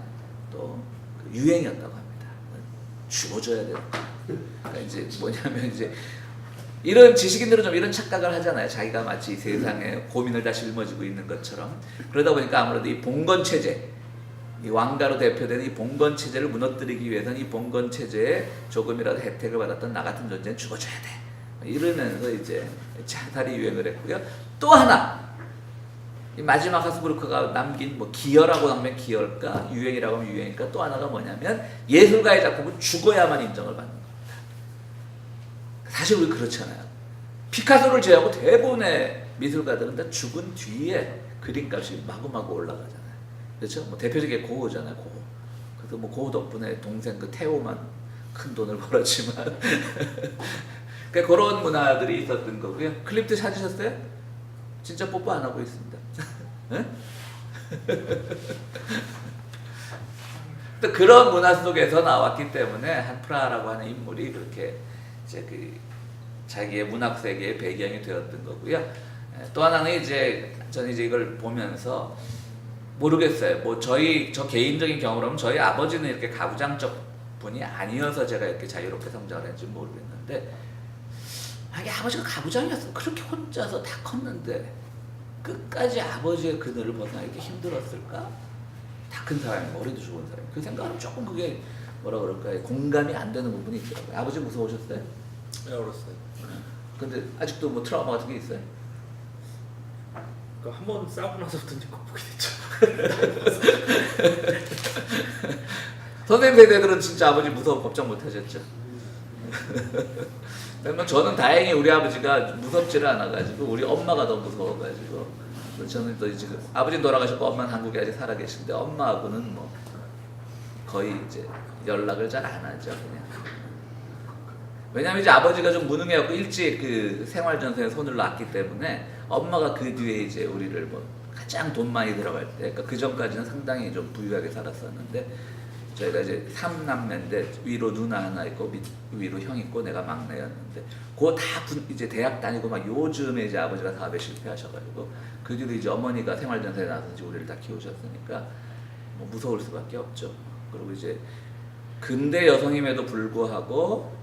또 그 유행이었다고 합니다. 죽어줘야 돼요. 그러니까 이제 뭐냐면 이제 이런 지식인들은 좀 이런 착각을 하잖아요. 자기가 마치 이 세상에 고민을 다 짊어지고 있는 것처럼. 그러다 보니까 아무래도 이 봉건 체제, 이 왕가로 대표되는 이 봉건 체제를 무너뜨리기 위해서는 이 봉건 체제에 조금이라도 혜택을 받았던 나 같은 존재는 죽어줘야 돼. 이러면서 이제 자살이 유행을 했고요. 또 하나 이 마지막 하스부르크가 남긴 뭐 기여라고 하면 기여일까, 유행이라고 하면 유행일까, 또 하나가 뭐냐면 예술가의 작품은 죽어야만 인정을 받는 겁니다. 사실 우리 그렇잖아요. 피카소를 제외하고 대부분의 미술가들은 다 죽은 뒤에 그림값이 마구마구 올라가잖아요. 그렇죠? 뭐 대표적인 고흐잖아요. 고흐. 그래서 뭐 고흐 덕분에 동생 그 테오만 큰 돈을 벌었지만 그러니까 그런 문화들이 있었던 거고요. 클립트 찾으셨어요? 진짜 뽀뽀 안 하고 있습니다. 또 그런 문화 속에서 나왔기 때문에 한프라라고 하는 인물이 그렇게 이제 그 자기의 문학 세계의 배경이 되었던 거고요. 또 하나는 이제 저는 이제 이걸 보면서 모르겠어요. 뭐 저 개인적인 경험으로는 저희 아버지는 이렇게 가부장적 분이 아니어서 제가 이렇게 자유롭게 성장을 했는지 모르겠는데, 이게 아버지가 가부장이었어. 그렇게 혼자서 다 컸는데 끝까지 아버지의 그늘을 벗어나기 힘들었을까? 다 큰 사람이 머리도 좋은 사람이. 그 생각은 조금 그게 뭐라 그럴까요? 공감이 안 되는 부분이 있더라고요. 아버지 무서우셨어요? 네, 어렸어요. 근데 아직도 뭐 트라우마 같은 게 있어요? 그러니까 한번 싸우고 나서부터 이제 극복이 됐죠. 선생님 세대들은 진짜 아버지 무서워 걱정 못 하셨죠? 저는 다행히 우리 아버지가 무섭지를 않아가지고 우리 엄마가 더 무서워가지고 저는 또 지금 아버지는 돌아가셨고 엄마는 한국에 아직 살아계신데 엄마하고는 뭐 거의 이제 연락을 잘 안 하죠. 그냥. 왜냐면 이제 아버지가 좀 무능해갖고 일찍 그 생활전선에 손을 놨기 때문에 엄마가 그 뒤에 이제 우리를 뭐 가장 돈 많이 들어갈 때, 그러니까 그 전까지는 상당히 좀 부유하게 살았었는데 저희가 이제 3남매인데 위로 누나 하나 있고 위로 형 있고 내가 막내였는데 그거 다 이제 대학 다니고 막 요즘에 이제 아버지가 사업에 실패하셔가지고 그 뒤로 이제 어머니가 생활전선에 나서서 이제 우리를 다 키우셨으니까 뭐 무서울 수밖에 없죠. 그리고 이제 근대 여성임에도 불구하고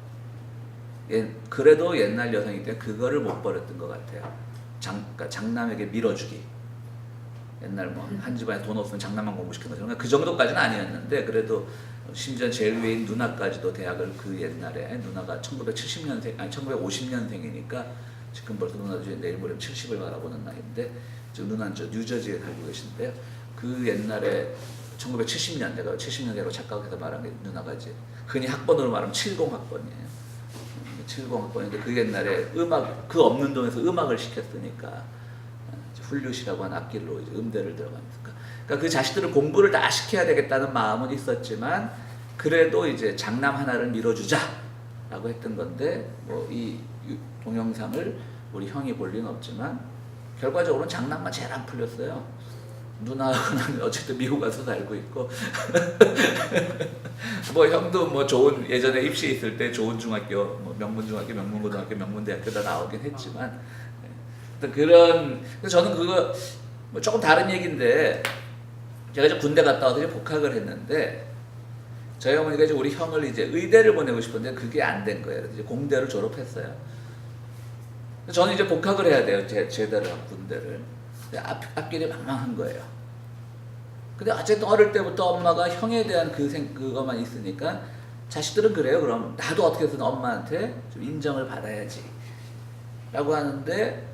그래도 옛날 여성이기 때문에 그거를 못 버렸던 것 같아요. 그러니까 장남에게 밀어주기. 옛날 뭐 한 집안에 돈 없으면 장남만 공부시키는 거죠. 그 정도까지는 아니었는데 그래도 심지어 제일 위인 누나까지도 대학을 그 옛날에 누나가 1970년생 아니 1950년생이니까 지금 벌써 누나도 이제 내일 모레 70을 바라보는 나이인데 지금 누나는 저 뉴저지에 살고 계신데요. 그 옛날에 1970년대가 70년대로 착각해서 말하는 게 누나가 이제 흔히 학번으로 말하면 70학번이에요. 70학번인데 그 옛날에 음악 그 없는 돈에서 음악을 시켰으니까 훌륭시라고 하는 악기로 이제 음대를 들어가니까 그러니까 그 자식들을 공부를 다 시켜야 되겠다는 마음은 있었지만 그래도 이제 장남 하나를 밀어주자라고 했던 건데 뭐 이 동영상을 우리 형이 볼 리는 없지만 결과적으로는 장남만 제일 안 풀렸어요. 누나는 어쨌든 미국 가서 살고 있고 뭐 형도 뭐 좋은 예전에 입시 있을 때 좋은 중학교 뭐 명문중학교, 명문고등학교, 명문대학교 다 나오긴 했지만 그런 저는 그거 뭐 조금 다른 얘기인데 제가 이제 군대 갔다 와서 이제 복학을 했는데 저희 어머니가 이제 우리 형을 이제 의대를 보내고 싶은데 그게 안 된 거예요. 그래서 이제 공대를 졸업했어요. 저는 이제 복학을 해야 돼요. 제대로 한 군대를. 앞길이 망망한 거예요. 근데 어쨌든 어릴 때부터 엄마가 형에 대한 그것만 있으니까 자식들은 그래요. 그럼 나도 어떻게 해서든 엄마한테 좀 인정을 받아야지 라고 하는데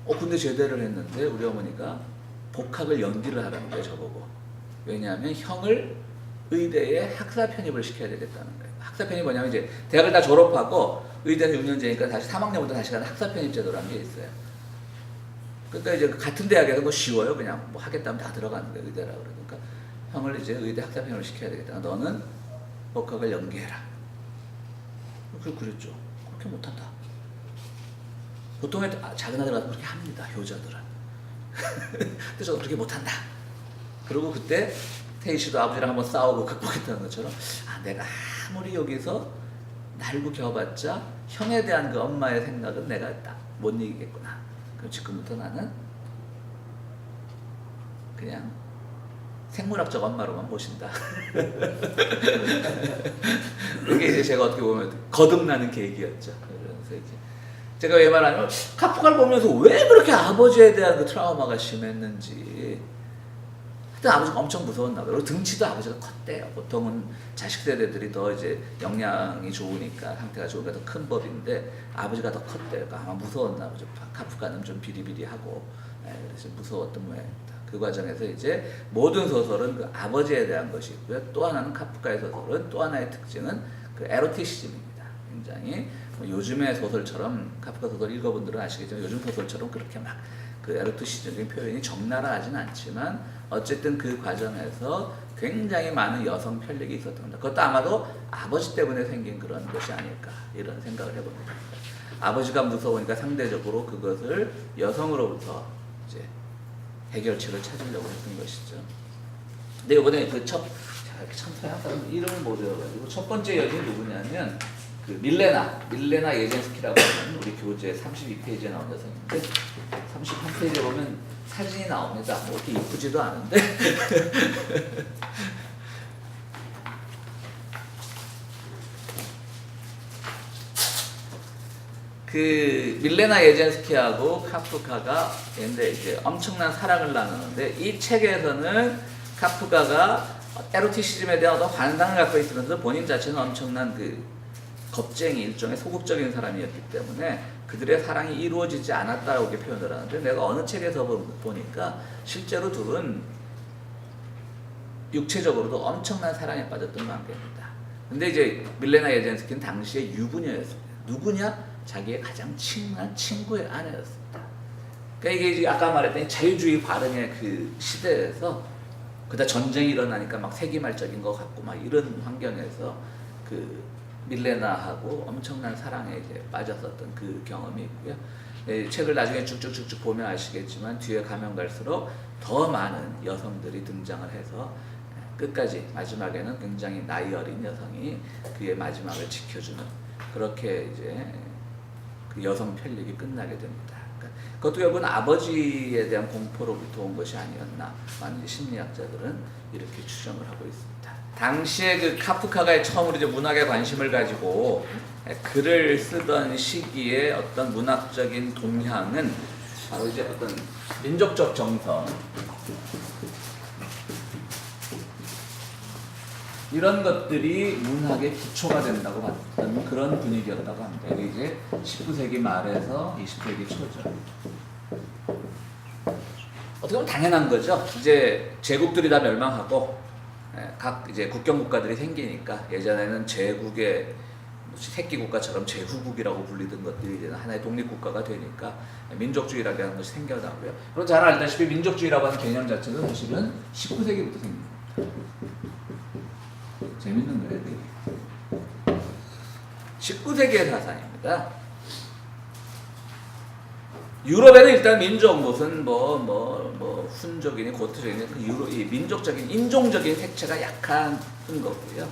군대 제대를 했는데 우리 어머니가 복학을 연기를 하라는 거예요. 저보고. 왜냐하면 형을 의대에 학사 편입을 시켜야 되겠다는 거예요. 학사 편입이 뭐냐면 이제 대학을 다 졸업하고 의대에서 6년제니까 다시 3학년부터 다시 가는 학사 편입 제도라는 게 있어요. 그러니까 이제 같은 대학에서 뭐 쉬워요. 그냥 뭐 하겠다면 다 들어가는 거예요. 의대라고. 그러니까 형을 이제 의대 학사 편입을 시켜야 되겠다. 너는 복학을 연기해라. 그랬죠. 그렇게 못한다. 보통의 작은 아들 같은 그렇게 합니다. 효자들은. 근데 저도 그렇게 못한다. 그리고 그때 태희 씨도 아버지랑 한번 싸우고 극복했다는 것처럼 내가 아무리 여기서 날고 겨봤자 형에 대한 그 엄마의 생각은 내가 딱 못 이기겠구나. 그럼 지금부터 나는 그냥 생물학적 엄마로만 모신다. 이게 이제 제가 어떻게 보면 거듭나는 계기였죠. 그래서 이제 제가 왜 말하냐면 카프카를 보면서 왜 그렇게 아버지에 대한 그 트라우마가 심했는지. 하여튼 아버지가 엄청 무서웠나 봐요. 그리고 등치도 아버지가 컸대요. 보통은 자식 세대들이 더 이제 영양이 좋으니까 상태가 좋으니까 더 큰 법인데 아버지가 더 컸대요. 그러니까 아마 무서웠나 보죠. 카프카는 좀 비리비리하고 그래서 무서웠던 모양입니다. 그 과정에서 이제 모든 소설은 그 아버지에 대한 것이 있고요. 또 하나는 카프카의 소설은 또 하나의 특징은 그 에로티시즘입니다. 굉장히 요즘의 소설처럼 카프카 소설 읽어본 분들은 아시겠지만 요즘 소설처럼 그렇게 막 그 에로티시즘적인 표현이 적나라하진 않지만 어쨌든 그 과정에서 굉장히 많은 여성 편력이 있었던 겁니다. 그것도 아마도 아버지 때문에 생긴 그런 것이 아닐까 이런 생각을 해봅니다. 아버지가 무서우니까 상대적으로 그것을 여성으로부터 이제 해결책을 찾으려고 했던 것이죠. 근데 이번에 그 제가 이렇게 참사에 한 사람 이름을 못 외워가지고 첫 번째 여인이 누구냐면 그 밀레나 예젠스키라고 하는 우리 교재 32페이지에 나온 여성인데 33페이지에 보면 사진이 나옵니다. 뭐 이렇게 이쁘지도 않은데 그 밀레나 예젠스키하고 카프카가 근데 이제 엄청난 사랑을 나누는데 이 책에서는 카프카가 에로티시즘에 대한 어떤 환상을 갖고 있으면서 본인 자체는 엄청난 그 겁쟁이 일종의 소극적인 사람이었기 때문에 그들의 사랑이 이루어지지 않았다고 이렇게 표현을 하는데 내가 어느 책에서 보니까 실제로 둘은 육체적으로도 엄청난 사랑에 빠졌던 관계입니다. 근데 이제 밀레나 예젠스키는 당시에 유부녀였습니다. 누구냐? 자기의 가장 친한 친구의 아내였습니다. 그러니까 이게 아까 말했던 자유주의 발흥의 그 시대에서 그다 전쟁이 일어나니까 막 세기말적인 것 같고 막 이런 환경에서 그 밀레나하고 엄청난 사랑에 이제 빠졌었던 그 경험이 있고요. 책을 나중에 쭉쭉쭉쭉 보면 아시겠지만 뒤에 가면 갈수록 더 많은 여성들이 등장을 해서 끝까지 마지막에는 굉장히 나이 어린 여성이 그의 마지막을 지켜주는 그렇게 이제 그 여성 편력이 끝나게 됩니다. 그러니까 그것도 결국은 아버지에 대한 공포로부터 온 것이 아니었나 많은 심리학자들은 이렇게 추정을 하고 있습니다. 당시에 그 카프카가 처음으로 이제 문학에 관심을 가지고 글을 쓰던 시기에 어떤 문학적인 동향은 바로 이제 어떤 민족적 정서 이런 것들이 문학의 기초가 된다고 봤던 그런 분위기였다고 합니다. 이게 이제 19세기 말에서 20세기 초죠. 어떻게 보면 당연한 거죠. 이제 제국들이 다 멸망하고 각 이제 국경 국가들이 생기니까 예전에는 제국의 새끼 국가처럼 제후국이라고 불리던 것들이 이제 하나의 독립 국가가 되니까 민족주의라고 하는 것이 생겨나고요. 그리고 잘 알다시피 민족주의라고 하는 개념 자체는 사실은 19세기부터 생긴 겁니다. 재밌는 거예요, 되게. 19세기의 사상입니다. 유럽에는 일단 민족 무슨 훈족이니 고트족이니 그 이 민족적인 인종적인 색채가 약한 거고요.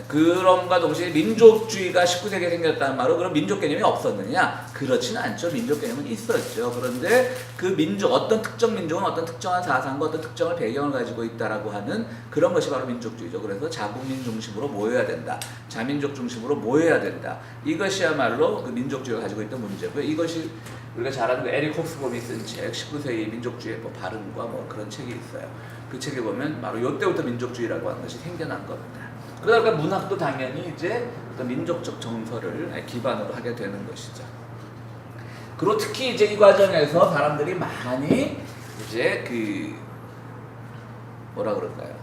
그럼과 동시에 민족주의가 19세기에 생겼다는 말로 그럼 민족 개념이 없었느냐? 그렇지는 않죠. 민족 개념은 있었죠. 그런데 그 민족, 어떤 특정 민족은 어떤 특정한 사상과 어떤 특정한 배경을 가지고 있다라고 하는 그런 것이 바로 민족주의죠. 그래서 자국민 중심으로 모여야 된다. 자민족 중심으로 모여야 된다. 이것이야말로 그 민족주의가 가지고 있던 문제고요. 이것이 우리가 잘 아는 그 에릭 홉스범이 쓴 책 19세기 민족주의의 발음과 그런 책이 있어요. 그 책에 보면 바로 이때부터 민족주의라고 하는 것이 생겨난 겁니다. 그러다 보니까 문학도 당연히 이제 어떤 민족적 정서를 기반으로 하게 되는 것이죠. 그리고 특히 이제 이 과정에서 사람들이 많이 이제 그 뭐라 그럴까요?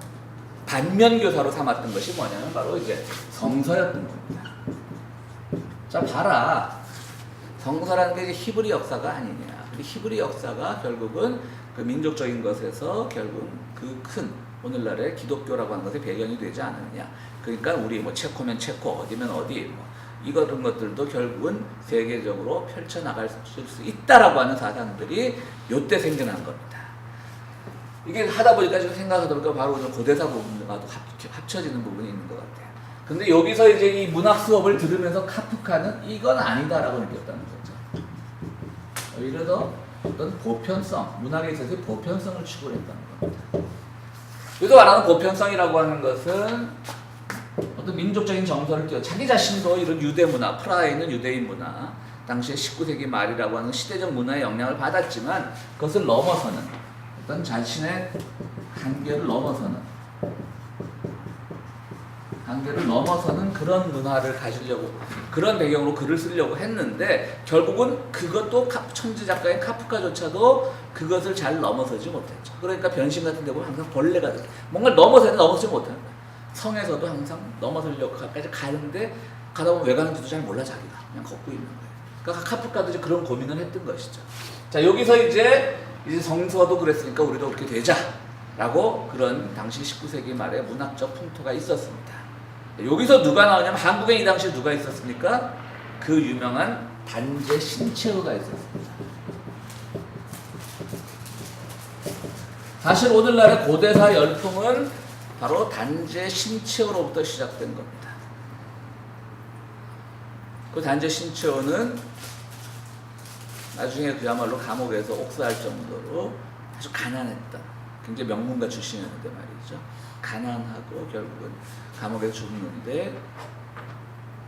반면교사로 삼았던 것이 뭐냐면 바로 이제 성서였던 겁니다. 자, 봐라. 성서라는 게 이제 히브리 역사가 아니냐. 히브리 역사가 결국은 그 민족적인 것에서 결국 그 큰 오늘날의 기독교라고 하는 것의 배경이 되지 않느냐. 그러니까 우리 체코면 체코, 어디면 어디, 이런 것들도 결국은 세계적으로 펼쳐나갈 수 있다라고 하는 사상들이 요때 생겨난 겁니다. 이게 하다 보니까 지금 생각하다 보니까 바로 고대사 부분과도 합쳐지는 부분이 있는 것 같아요. 근데 여기서 이제 이 문학 수업을 들으면서 카프카는 이건 아니다라고 느꼈다는 거죠. 오히려 더 어떤 보편성, 문학에 있어서 보편성을 추구했다는 겁니다. 여기서 말하는 보편성이라고 하는 것은 어떤 민족적인 정서를 띄워 자기 자신도 이런 유대 문화, 프라하에 있는 유대인 문화, 당시에 19세기 말이라고 하는 시대적 문화의 영향을 받았지만 그것을 넘어서는 어떤 자신의 한계를 넘어서는 그런 문화를 가지려고 그런 배경으로 글을 쓰려고 했는데 결국은 그것도 천재 작가인 카프카조차도 그것을 잘 넘어서지 못했죠. 그러니까 변심 같은 데 보면 항상 벌레가 돼. 뭔가를 넘어서지 못하는 거야. 성에서도 항상 넘어서려고 가까이 가는데 가다 보면 왜 가는지도 잘 몰라 자기가. 그냥 걷고 있는 거예요. 그러니까 카프카도 이제 그런 고민을 했던 것이죠. 자, 여기서 이제 성서도 그랬으니까 우리도 그렇게 되자라고 그런 당시 19세기 말에 문학적 풍토가 있었습니다. 여기서 누가 나오냐면 한국에 이 당시에 누가 있었습니까? 그 유명한 단재 신채호가 있었습니다. 사실 오늘날의 고대사 열풍은 바로 단재 신채호로부터 시작된 겁니다. 그 단재 신채호는 나중에 그야말로 감옥에서 옥사할 정도로 아주 가난했던 굉장히 명문가 출신이었는데 말이죠. 가난하고 결국은 감옥에서 죽는데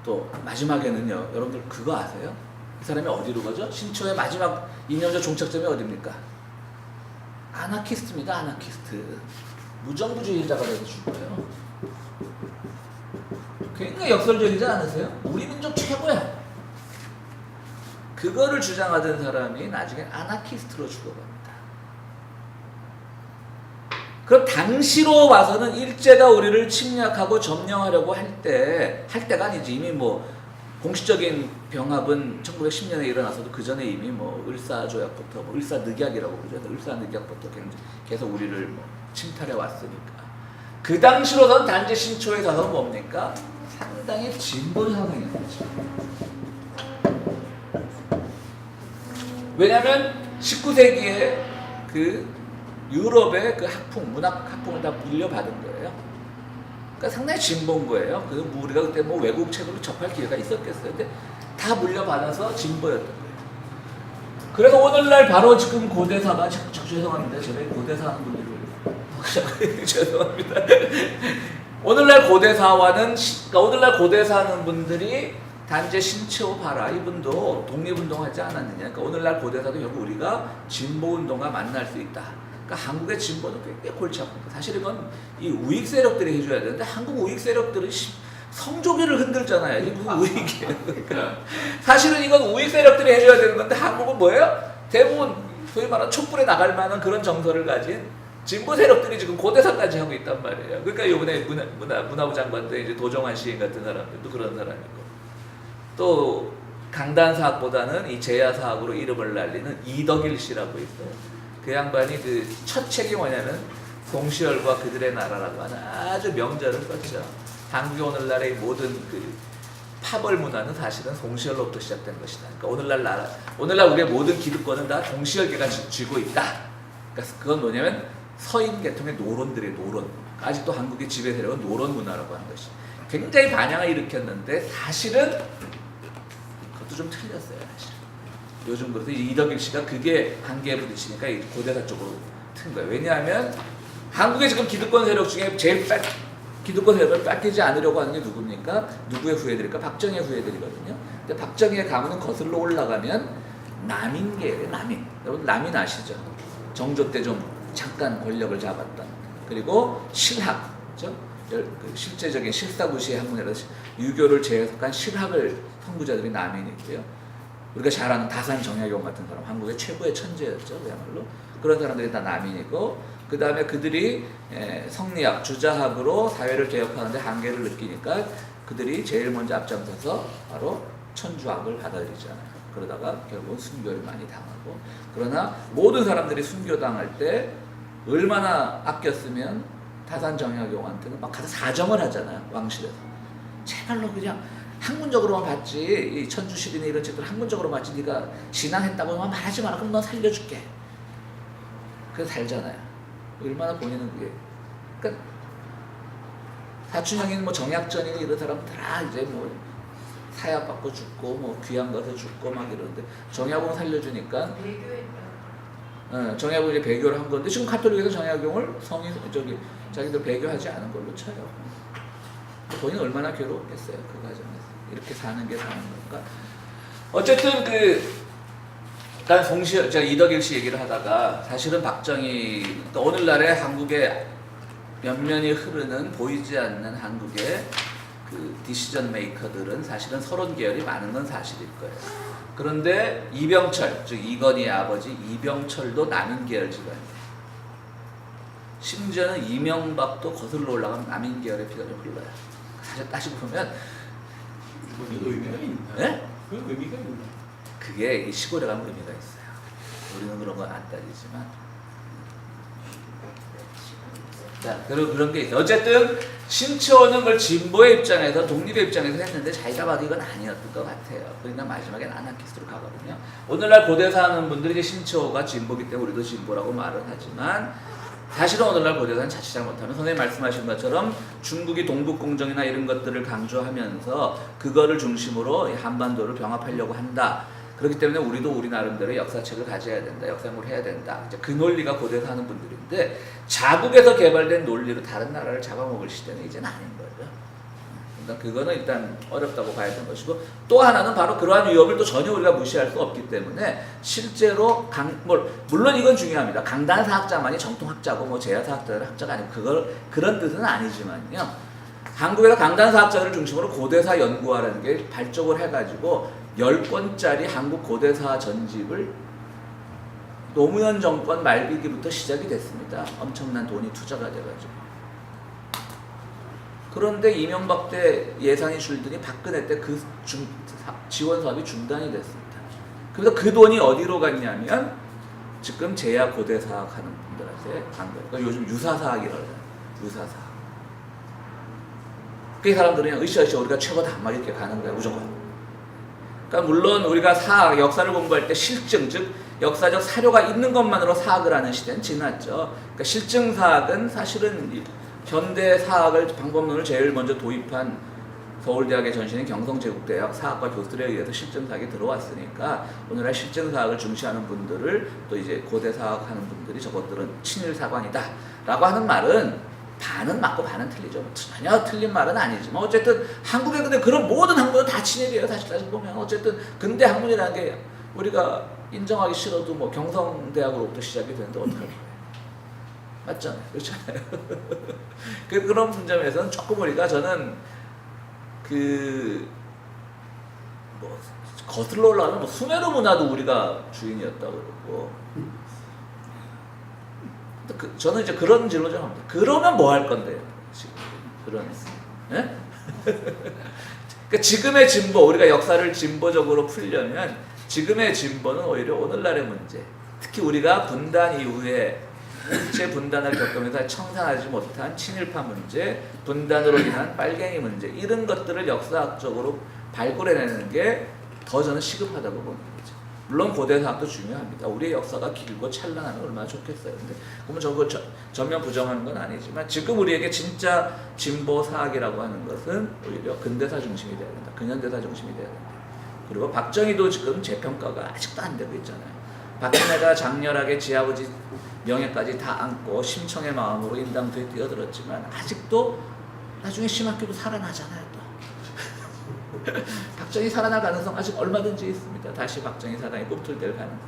또 마지막에는요. 여러분들 그거 아세요? 이 사람이 어디로 가죠? 신초의 마지막 이념적 종착점이 어디입니까? 아나키스트입니다. 아나키스트. 무정부주의자가 돼서 죽어요. 굉장히 역설적이지 않으세요? 우리 민족 최고야. 그거를 주장하던 사람이 나중에 아나키스트로 죽어갑니다. 그럼 당시로 봐서는 일제가 우리를 침략하고 점령하려고 할 때가 아니지. 이미 뭐 공식적인 병합은 1910년에 일어나서도 그 전에 이미 뭐 을사조약부터 뭐 을사늑약이라고 그러죠. 을사늑약부터 계속 우리를 뭐 침탈해 왔으니까. 그 당시로선 단재 신초에 가서 뭡니까? 상당히 진보 상황인 거죠. 왜냐하면 19세기에 그 유럽의 그 학풍, 문학 학풍을 다 물려받은 거예요. 그러니까 상당히 진보인 거예요. 그래서 우리가 그때 뭐 외국 책으로 접할 기회가 있었겠어요. 근데 다 물려받아서 진보였던 거예요. 그래서 오늘날 바로 지금 고대사가 죄송합니다. 제가 고대사 하는 분들을 죄송합니다. 오늘날 고대사와는 그러니까 오늘날 고대사 하는 분들이 단재 신채호 봐라. 이분도 독립운동하지 않았느냐. 그러니까 오늘날 고대사도 결국 우리가 진보운동과 만날 수 있다. 그러니까 한국의 진보도 굉장히 골치 아픕니다. 사실 이건 이 우익 세력들이 해줘야 되는데 한국 우익 세력들은 성조기를 흔들잖아요. 이게 무슨 우익이에요. 그러니까 사실은 이건 우익 세력들이 해줘야 되는 건데 한국은 뭐예요? 대부분 소위 말하는 촛불에 나갈 만한 그런 정서를 가진 진보 세력들이 지금 고대사까지 하고 있단 말이에요. 그러니까 이번에 문화부 장관 때 이제 도정환 시인 같은 사람들도 그런 사람이고 또 강단사학보다는 이 제야사학으로 이름을 날리는 이덕일 씨라고 있어요. 그 양반이 그 첫 책이 뭐냐면 송시열과 그들의 나라라고 하는 아주 명절을 썼죠. 한국의 오늘날의 모든 그 파벌 문화는 사실은 송시열로부터 시작된 것이다. 그러니까 오늘날 우리의 모든 기득권은 다 송시열계가 쥐고 있다. 그러니까 그건 뭐냐면 서인 계통의 노론들의 노론. 아직도 한국의 지배 세력은 노론 문화라고 하는 것이 굉장히 반향을 일으켰는데 사실은 그것도 좀 틀렸어요. 사실. 요즘 그래서 이덕일 씨가 그게 한계에 부딪히니까 고대사 쪽으로 튼 거예요. 왜냐하면 한국의 지금 기득권 세력 중에 제일 기득권 세력을 뺏기지 않으려고 하는 게 누굽니까? 누구의 후예들일까? 박정희의 후예들이거든요. 근데 박정희의 가문은 거슬러 올라가면 남인계예요. 남인. 여러분 남인 아시죠? 정조 때 좀 잠깐 권력을 잡았던. 그리고 실학, 그렇죠? 그 실제적인 실사구시의 학문이라서 유교를 제해석한 실학을 선구자들이 남인이고요. 우리가 잘 아는 다산 정약용 같은 사람, 한국의 최고의 천재였죠, 그야말로. 그런 사람들이 다 남인이고, 그 다음에 그들이 성리학, 주자학으로 사회를 개혁하는데 한계를 느끼니까 그들이 제일 먼저 앞장서서 바로 천주학을 받아들이잖아요. 그러다가 결국은 순교를 많이 당하고, 그러나 모든 사람들이 순교당할 때 얼마나 아꼈으면 다산 정약용한테는 막 가서 사정을 하잖아요, 왕실에서. 제발로 그냥 학문적으로만 봤지 이 천주시리나 이런 책들 학문적으로 봤지 네가 신앙했다고만 말하지 마라. 그럼 넌 살려줄게. 그래서 살잖아요. 얼마나 본인은 그게. 그러니까 사춘형인 뭐 정약전이나 이런 사람들 다 이제 뭐 사약 받고 죽고 뭐 귀한 것에 죽고 막 이러는데 정약용 살려주니까 정약용 이제 배교를 한 건데 지금 가톨릭에서 정약용을 성인 저기 자기들 배교하지 않은 걸로 쳐요. 본인 얼마나 괴로웠겠어요 그 과정에서. 이렇게 사는 게 사는 건가. 어쨌든 일단 제가 이덕일 씨 얘기를 하다가 사실은 박정희 그러니까 오늘날의 한국의 면면이 흐르는 보이지 않는 한국의 그 디시전 메이커들은 사실은 서론 계열이 많은 건 사실일 거예요. 그런데 이병철, 즉 이건희의 아버지 이병철도 남인 계열 집안이에요. 심지어는 이명박도 거슬러 올라가면 남인 계열의 피가 좀 흘러요. 사실 따지고 보면 그건 의미가 있나? 네? 그건 의미가 있나? 그게 이 시골에 가면 의미가 있어요. 우리는 그런 건 안 따지지만. 자, 그런 게 있어요. 어쨌든 신채호는 그걸 진보의 입장에서 독립의 입장에서 했는데 자기가 봐도 이건 아니었던 것 같아요. 그러니까 마지막엔 아나키스트로 가거든요. 오늘날 고대사 하는 분들이 이제 신채호가 진보기 때문에 우리도 진보라고 말은 하지만 사실은 오늘날 고대사는 자칫 잘못하면 선생님 말씀하신 것처럼 중국이 동북공정이나 이런 것들을 강조하면서 그거를 중심으로 한반도를 병합하려고 한다. 그렇기 때문에 우리도 우리 나름대로 역사책을 가져야 된다. 역사연구를 해야 된다. 이제 그 논리가 고대사 하는 분들인데 자국에서 개발된 논리로 다른 나라를 잡아먹을 시대는 이제는 아닌 거죠. 그러니까 그거는 일단 어렵다고 봐야 되는 것이고 또 하나는 바로 그러한 위협을 또 전혀 우리가 무시할 수 없기 때문에 실제로 물론 이건 중요합니다. 강단사학자만이 정통학자고 뭐 제야사학자는 학자가 아니고 그런 뜻은 아니지만요. 한국에서 강단사학자를 중심으로 고대사 연구하라는 게 발족을 해가지고 10권짜리 한국 고대사 전집을 노무현 정권 말기부터 시작이 됐습니다. 엄청난 돈이 투자가 돼가지고. 그런데 이명박 때 예산이 줄더니 박근혜 때 그 지원 사업이 중단이 됐습니다. 그래서 그 돈이 어디로 갔냐면 지금 제야 고대사학 하는 분들한테 간 거예요. 그러니까 요즘 유사사학이라고 해요. 유사사학. 그 사람들은 그냥 으쌰으쌰 우리가 최고다 막 이렇게 가는 거야 무조건. 그러니까 물론 우리가 사학, 역사를 공부할 때 실증, 즉 역사적 사료가 있는 것만으로 사학을 하는 시대는 지났죠. 그러니까 실증사학은 사실은 현대 사학을 방법론을 제일 먼저 도입한 서울대학의 전신인 경성제국대학 사학과 교수들에 의해서 실증사학이 들어왔으니까 오늘날 실증사학을 중시하는 분들을 또 이제 고대사학 하는 분들이 저것들은 친일사관이다 라고 하는 말은 반은 맞고 반은 틀리죠. 전혀 틀린 말은 아니지만 어쨌든 한국에 근데 그런 모든 학문은 다 친일이에요. 사실 따지고 보면 어쨌든 근대 학문이라는 게 우리가 인정하기 싫어도 뭐 경성대학으로부터 시작이 되는데 어떡할 거예요. 맞잖아요. 그렇잖아요. 그런 점에서는 조금 우리가 저는 뭐 거슬러 올라가면 뭐 수메르 문화도 우리가 주인이었다고 그러고 저는 이제 그런 질문 좀 합니다. 그러면 뭐 할 건데요? 지금 그런 예? 그러니까 지금의 진보 우리가 역사를 진보적으로 풀려면 지금의 진보는 오히려 오늘날의 문제 특히 우리가 분단 이후에 일제 분단을 겪으면서 청산하지 못한 친일파 문제, 분단으로 인한 빨갱이 문제 이런 것들을 역사학적으로 발굴해내는 게 더 저는 시급하다고 보는 거죠. 물론 고대사학도 중요합니다. 우리의 역사가 길고 찬란하면 얼마나 좋겠어요. 근데 그러면 저거 전면 부정하는 건 아니지만 지금 우리에게 진짜 진보 사학이라고 하는 것은 오히려 근대사 중심이 돼야 된다. 근현대사 중심이 돼야 된다. 그리고 박정희도 지금 재평가가 아직도 안 되고 있잖아요. 박근혜가 장렬하게 지아버지 명예까지 다 안고 심청의 마음으로 인당도에 뛰어들었지만 아직도 나중에 심학교도 살아나잖아요. 또 박정희 살아날 가능성 아직 얼마든지 있습니다. 다시 박정희 사당이 꿈틀댈 가능성.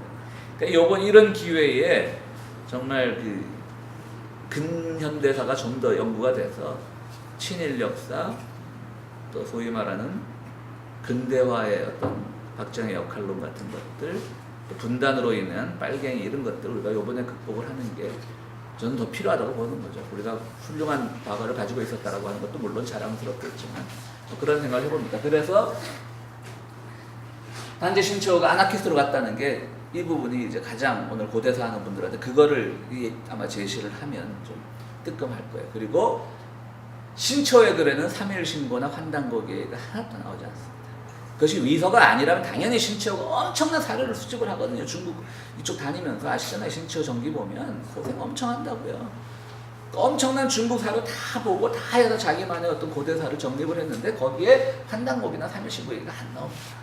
그러니까 요번 이런 기회에 정말 그 근현대사가 좀 더 연구가 돼서 친일 역사 또 소위 말하는 근대화의 어떤 박정희 역할론 같은 것들 또 분단으로 인한 빨갱이 이런 것들 우리가 요번에 극복을 하는 게 저는 더 필요하다고 보는 거죠. 우리가 훌륭한 과거를 가지고 있었다라고 하는 것도 물론 자랑스럽겠지만 그런 생각을 해봅니다. 그래서 단지 신채호가 아나키스트로 갔다는 게 이 부분이 이제 가장 오늘 고대사 하는 분들한테 그거를 아마 제시를 하면 좀 뜨끔할 거예요. 그리고 신처의 글에는 3일 신고나 환단고기가 하나도 나오지 않습니다. 그것이 위서가 아니라면 당연히 신처가 엄청난 사료를 수집을 하거든요. 중국 이쪽 다니면서 아시잖아요. 신처 전기 보면 고생 엄청 한다고요. 엄청난 중국 사료 다 보고 다 해서 자기만의 어떤 고대사를 정립을 했는데 거기에 환단고기나 3일 신고 얘기가 안 나옵니다.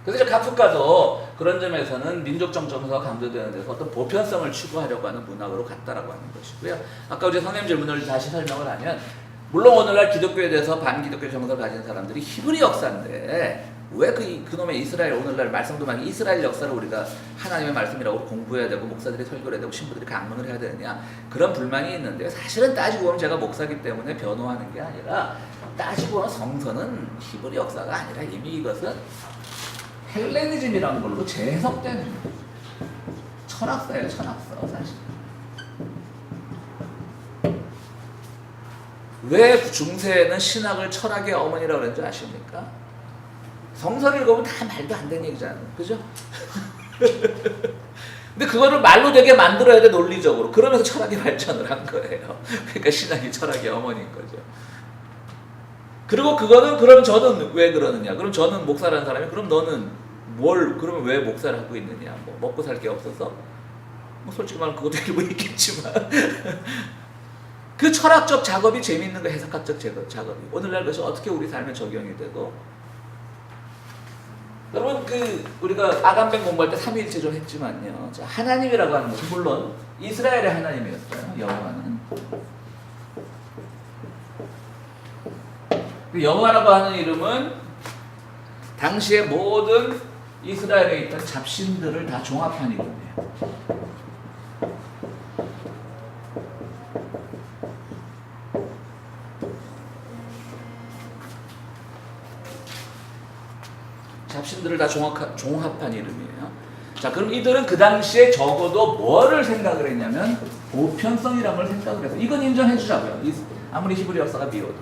그래서 이제 카프카도 그런 점에서는 민족적 정서가 강조되는 데서 어떤 보편성을 추구하려고 하는 문학으로 갔다라고 하는 것이고요. 아까 이제 선생님 질문을 다시 설명을 하면 물론 오늘날 기독교에 대해서 반기독교 정서를 가진 사람들이 히브리 역사인데 왜 그놈의 이스라엘 오늘날 말씀도 많이 이스라엘 역사를 우리가 하나님의 말씀이라고 공부해야 되고 목사들이 설교를 해야 되고 신부들이 강론을 해야 되느냐 그런 불만이 있는데 사실은 따지고 보면 제가 목사기 때문에 변호하는 게 아니라 따지고 보면 성서는 히브리 역사가 아니라 이미 이것은 헬레니즘이라는 걸로 재해석된 철학사예요. 철학사 사실. 왜 중세에는 신학을 철학의 어머니라고 그랬는지 아십니까? 성서를 읽으면 다 말도 안 되는 얘기잖아요. 그죠? 근데 그거를 말로 되게 만들어야 돼, 논리적으로. 그러면서 철학이 발전을 한 거예요. 그러니까 신학이 철학의 어머니인 거죠. 그리고 그거는 그럼 저는 왜 그러느냐? 그럼 저는 목사라는 사람이 그럼 너는 그러면 왜 목사를 하고 있느냐? 뭐 먹고 살 게 없어서? 뭐 솔직히 말하면 그것도 일부 있겠지만 그 철학적 작업이 재미있는 거 해석학적 작업이 오늘날 그것이 어떻게 우리 삶에 적용이 되고 여러분 우리가 아간뱅 공부할 때 삼위일체 좀 했지만요. 하나님이라고 하는 것은 물론 이스라엘의 하나님이었어요. 여호와는 여호와라고 하는 이름은 당시에 모든 이스라엘에 있던 잡신들을 다 종합한 이름이에요. 잡신들을 다 종합한 이름이에요. 자, 그럼 이들은 그 당시에 적어도 뭐를 생각을 했냐면 보편성이라는 걸 생각을 해서 이건 인정해 주자고요. 아무리 히브리 역사가 미워도.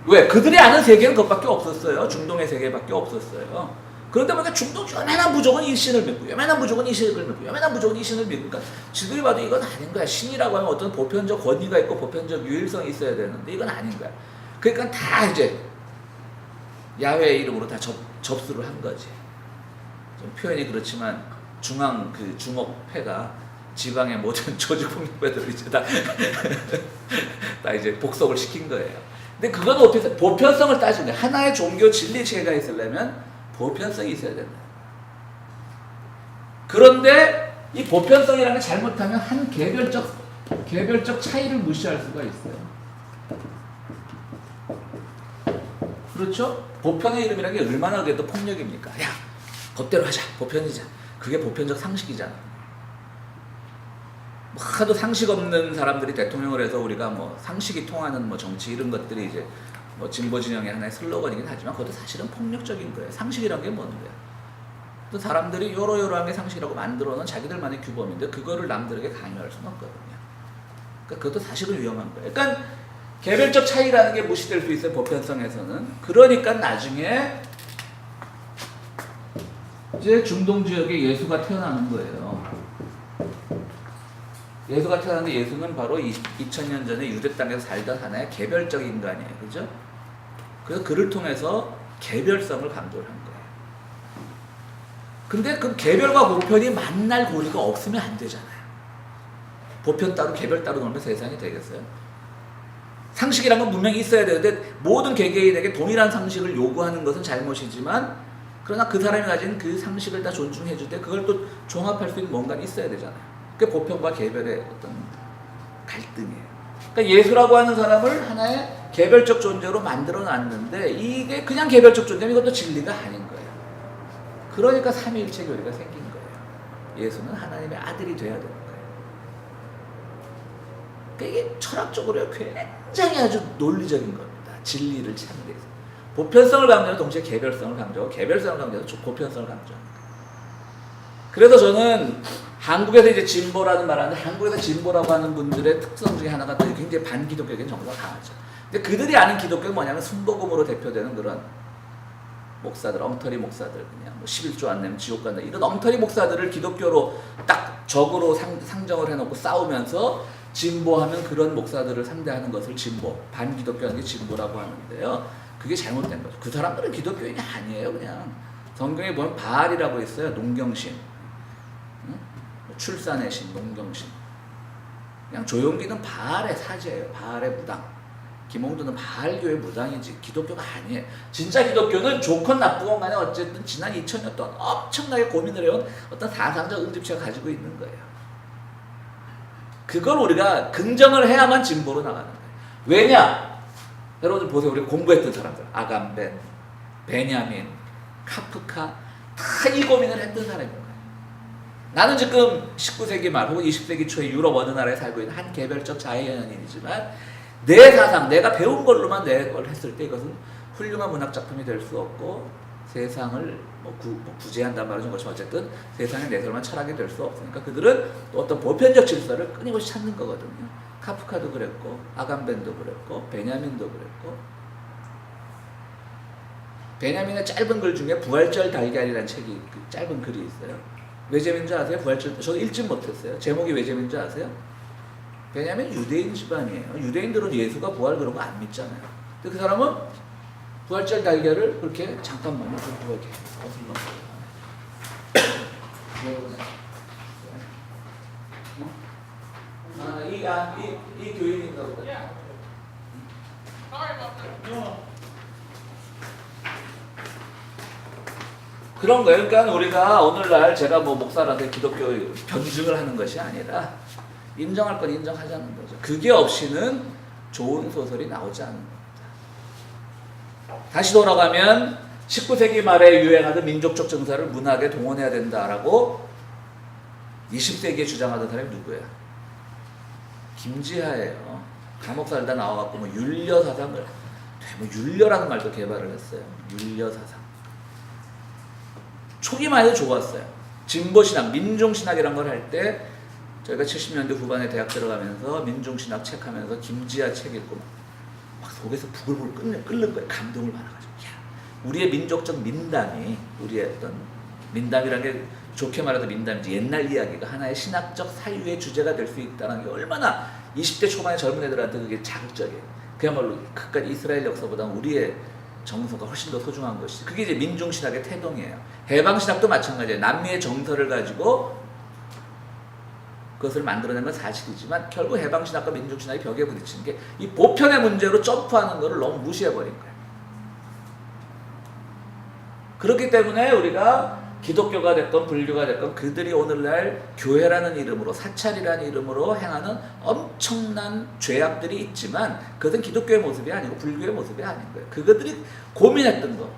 왜? 그들이 아는 세계는 그것밖에 없었어요. 중동의 세계밖에 없었어요. 그런데 보니까 중동 요만한 부족은 이 신을 믿고 요만한 부족은 이 신을 믿고 요만한 부족은 이 신을 믿고 그러니까 지들이 봐도 이건 아닌 거야. 신이라고 하면 어떤 보편적 권위가 있고 보편적 유일성이 있어야 되는데 이건 아닌 거야. 그러니까 다 이제 야훼의 이름으로 다 접수를 한 거지. 좀 표현이 그렇지만 주먹패가 지방의 모든 조직폭력배들을 이제 다 이제 복속을 시킨 거예요. 근데 그건 어떻게 보편성을 따지는 거야. 하나의 종교 진리 체계가 있으려면 보편성이 있어야 된다. 그런데 이 보편성이라는 게 잘못하면 한 개별적 차이를 무시할 수가 있어요. 그렇죠? 보편의 이름이라는 게 얼마나 그래도 폭력입니까? 야, 법대로 하자. 보편이자. 그게 보편적 상식이잖아. 하도 상식 없는 사람들이 대통령을 해서 우리가 뭐 상식이 통하는 뭐 정치 이런 것들이 이제 뭐 진보 진영의 하나의 슬로건이긴 하지만 그것도 사실은 폭력적인 거예요. 상식이란 게 뭔데요? 또 사람들이 요러요러한 게 상식이라고 만들어 놓은 자기들만의 규범인데 그거를 남들에게 강요할 수는 없거든요. 그러니까 그것도 사실은 위험한 거예요. 그러니까 개별적 차이라는 게 무시될 수 있어요. 보편성에서는. 그러니까 나중에 이제 중동 지역에 예수가 태어나는 거예요. 예수가 태어났는데 예수는 바로 2000년 전에 유대 땅에서 살던 하나의 개별적 인간이에요. 그죠? 그래서 그를 통해서 개별성을 강조를 한 거예요. 근데 그 개별과 보편이 만날 고리가 없으면 안 되잖아요. 보편 따로 개별 따로 놀면 세상이 되겠어요? 상식이란 건 분명히 있어야 되는데 모든 개개인에게 동일한 상식을 요구하는 것은 잘못이지만 그러나 그 사람이 가진 그 상식을 다 존중해 줄 때 그걸 또 종합할 수 있는 뭔가 있어야 되잖아요. 그게 보편과 개별의 어떤 갈등이에요. 그러니까 예수라고 하는 사람을 하나의 개별적 존재로 만들어 놨는데 이게 그냥 개별적 존재면 이것도 진리가 아닌 거예요. 그러니까 삼위일체 교리가 생긴 거예요. 예수는 하나님의 아들이 돼야 되는 거예요. 그러니까 이게 철학적으로 굉장히 아주 논리적인 겁니다. 진리를 찾는 데 있어서. 보편성을 강조하면 동시에 개별성을 강조하고 개별성을 강조하면 보편성을 강조합니다. 그래서 저는 한국에서 이제 진보라는 말 하는데 한국에서 진보라고 하는 분들의 특성 중에 하나가 굉장히 반기독교적인 정서가 강하죠. 근데 그들이 아는 기독교는 뭐냐면 순복음으로 대표되는 그런 목사들, 엉터리 목사들, 그냥 뭐 11조 안 내면 지옥 간다 이런 엉터리 목사들을 기독교로 딱 적으로 상정을 해놓고 싸우면서 진보하면 그런 목사들을 상대하는 것을 진보, 반기독교하는 게 진보라고 하는데요. 그게 잘못된 거죠. 그 사람들은 기독교인이 아니에요. 그냥 성경에 보면 바알이라고 있어요. 농경신, 응? 출산의 신, 농경신. 그냥 조용기는 바알의 사제예요. 바알의 무당. 김홍도는 바알교의 무당이지 기독교가 아니에요. 진짜 기독교는 좋건 나쁘건 간에 어쨌든 지난 2000년 동안 엄청나게 고민을 해온 어떤 사상적 응집체가 가지고 있는 거예요. 그걸 우리가 긍정을 해야만 진보로 나가는 거예요. 왜냐? 여러분들 보세요. 우리 공부했던 사람들. 아감벤, 베냐민, 카프카 다 이 고민을 했던 사람입니다. 나는 지금 19세기 말 혹은 20세기 초에 유럽 어느 나라에 살고 있는 한 개별적 자연인이지만 내 사상, 내가 배운 걸로만 내 걸 했을 때 이것은 훌륭한 문학 작품이 될 수 없고 세상을 구제한단 말은 좀 그렇지만 어쨌든 세상에 내세울만 철학이 될 수 없으니까 그들은 또 어떤 보편적 질서를 끊임없이 찾는 거거든요. 카프카도 그랬고 아감벤도 그랬고 베냐민도 그랬고 베냐민의 짧은 글 중에 부활절 달걀이라는 책이 짧은 글이 있어요. 왜 재밌는지 아세요? 부활절 저도 읽진 못했어요. 제목이 왜 재밌는지 아세요? 베냐민 유대인 집안이에요. 유대인들은 예수가 부활 그런 거 안 믿잖아요. 근데 그 사람은 부활절 달걀을 그렇게 잠깐만요. 이렇게 이 교인인가 보다. 그런 거예요. 그러니까 우리가 오늘날 제가 뭐 목사라서 기독교 변증을 하는 것이 아니라 인정할 건 인정하자는 거죠. 그게 없이는 좋은 소설이 나오지 않는 겁니다. 다시 돌아가면 19세기 말에 유행하던 민족적 정서를 문학에 동원해야 된다라고 20세기에 주장하던 사람이 누구예요? 김지하예요. 감옥 살다 나와갖고 뭐 율려 사상을, 뭐 율려라는 말도 개발을 했어요. 율려 사상. 초기만 해도 좋았어요. 진보신학, 민중신학이란 걸 할 때 저희가 70년대 후반에 대학 들어가면서 민중신학 책 하면서 김지하 책 읽고 막 속에서 부글부글 끓는 거예요. 감동을 받아가지고. 야, 우리의 민족적 민담이, 우리의 어떤 민담이라는 게 좋게 말해도 민담이지 옛날 이야기가 하나의 신학적 사유의 주제가 될 수 있다는 게 얼마나 20대 초반의 젊은 애들한테 그게 자극적이에요. 그야말로 그까지 이스라엘 역사보다 우리의 정서가 훨씬 더 소중한 것이. 그게 이제 민중신학의 태동이에요. 해방신학도 마찬가지예요. 남미의 정서를 가지고 그것을 만들어낸 건 사실이지만 결국 해방신학과 민중신학이 벽에 부딪히는 게 이 보편의 문제로 점프하는 것을 너무 무시해버린 거예요. 그렇기 때문에 우리가 기독교가 됐건 불교가 됐건 그들이 오늘날 교회라는 이름으로 사찰이라는 이름으로 행하는 엄청난 죄악들이 있지만 그것은 기독교의 모습이 아니고 불교의 모습이 아닌 거예요. 그들이 고민했던 것,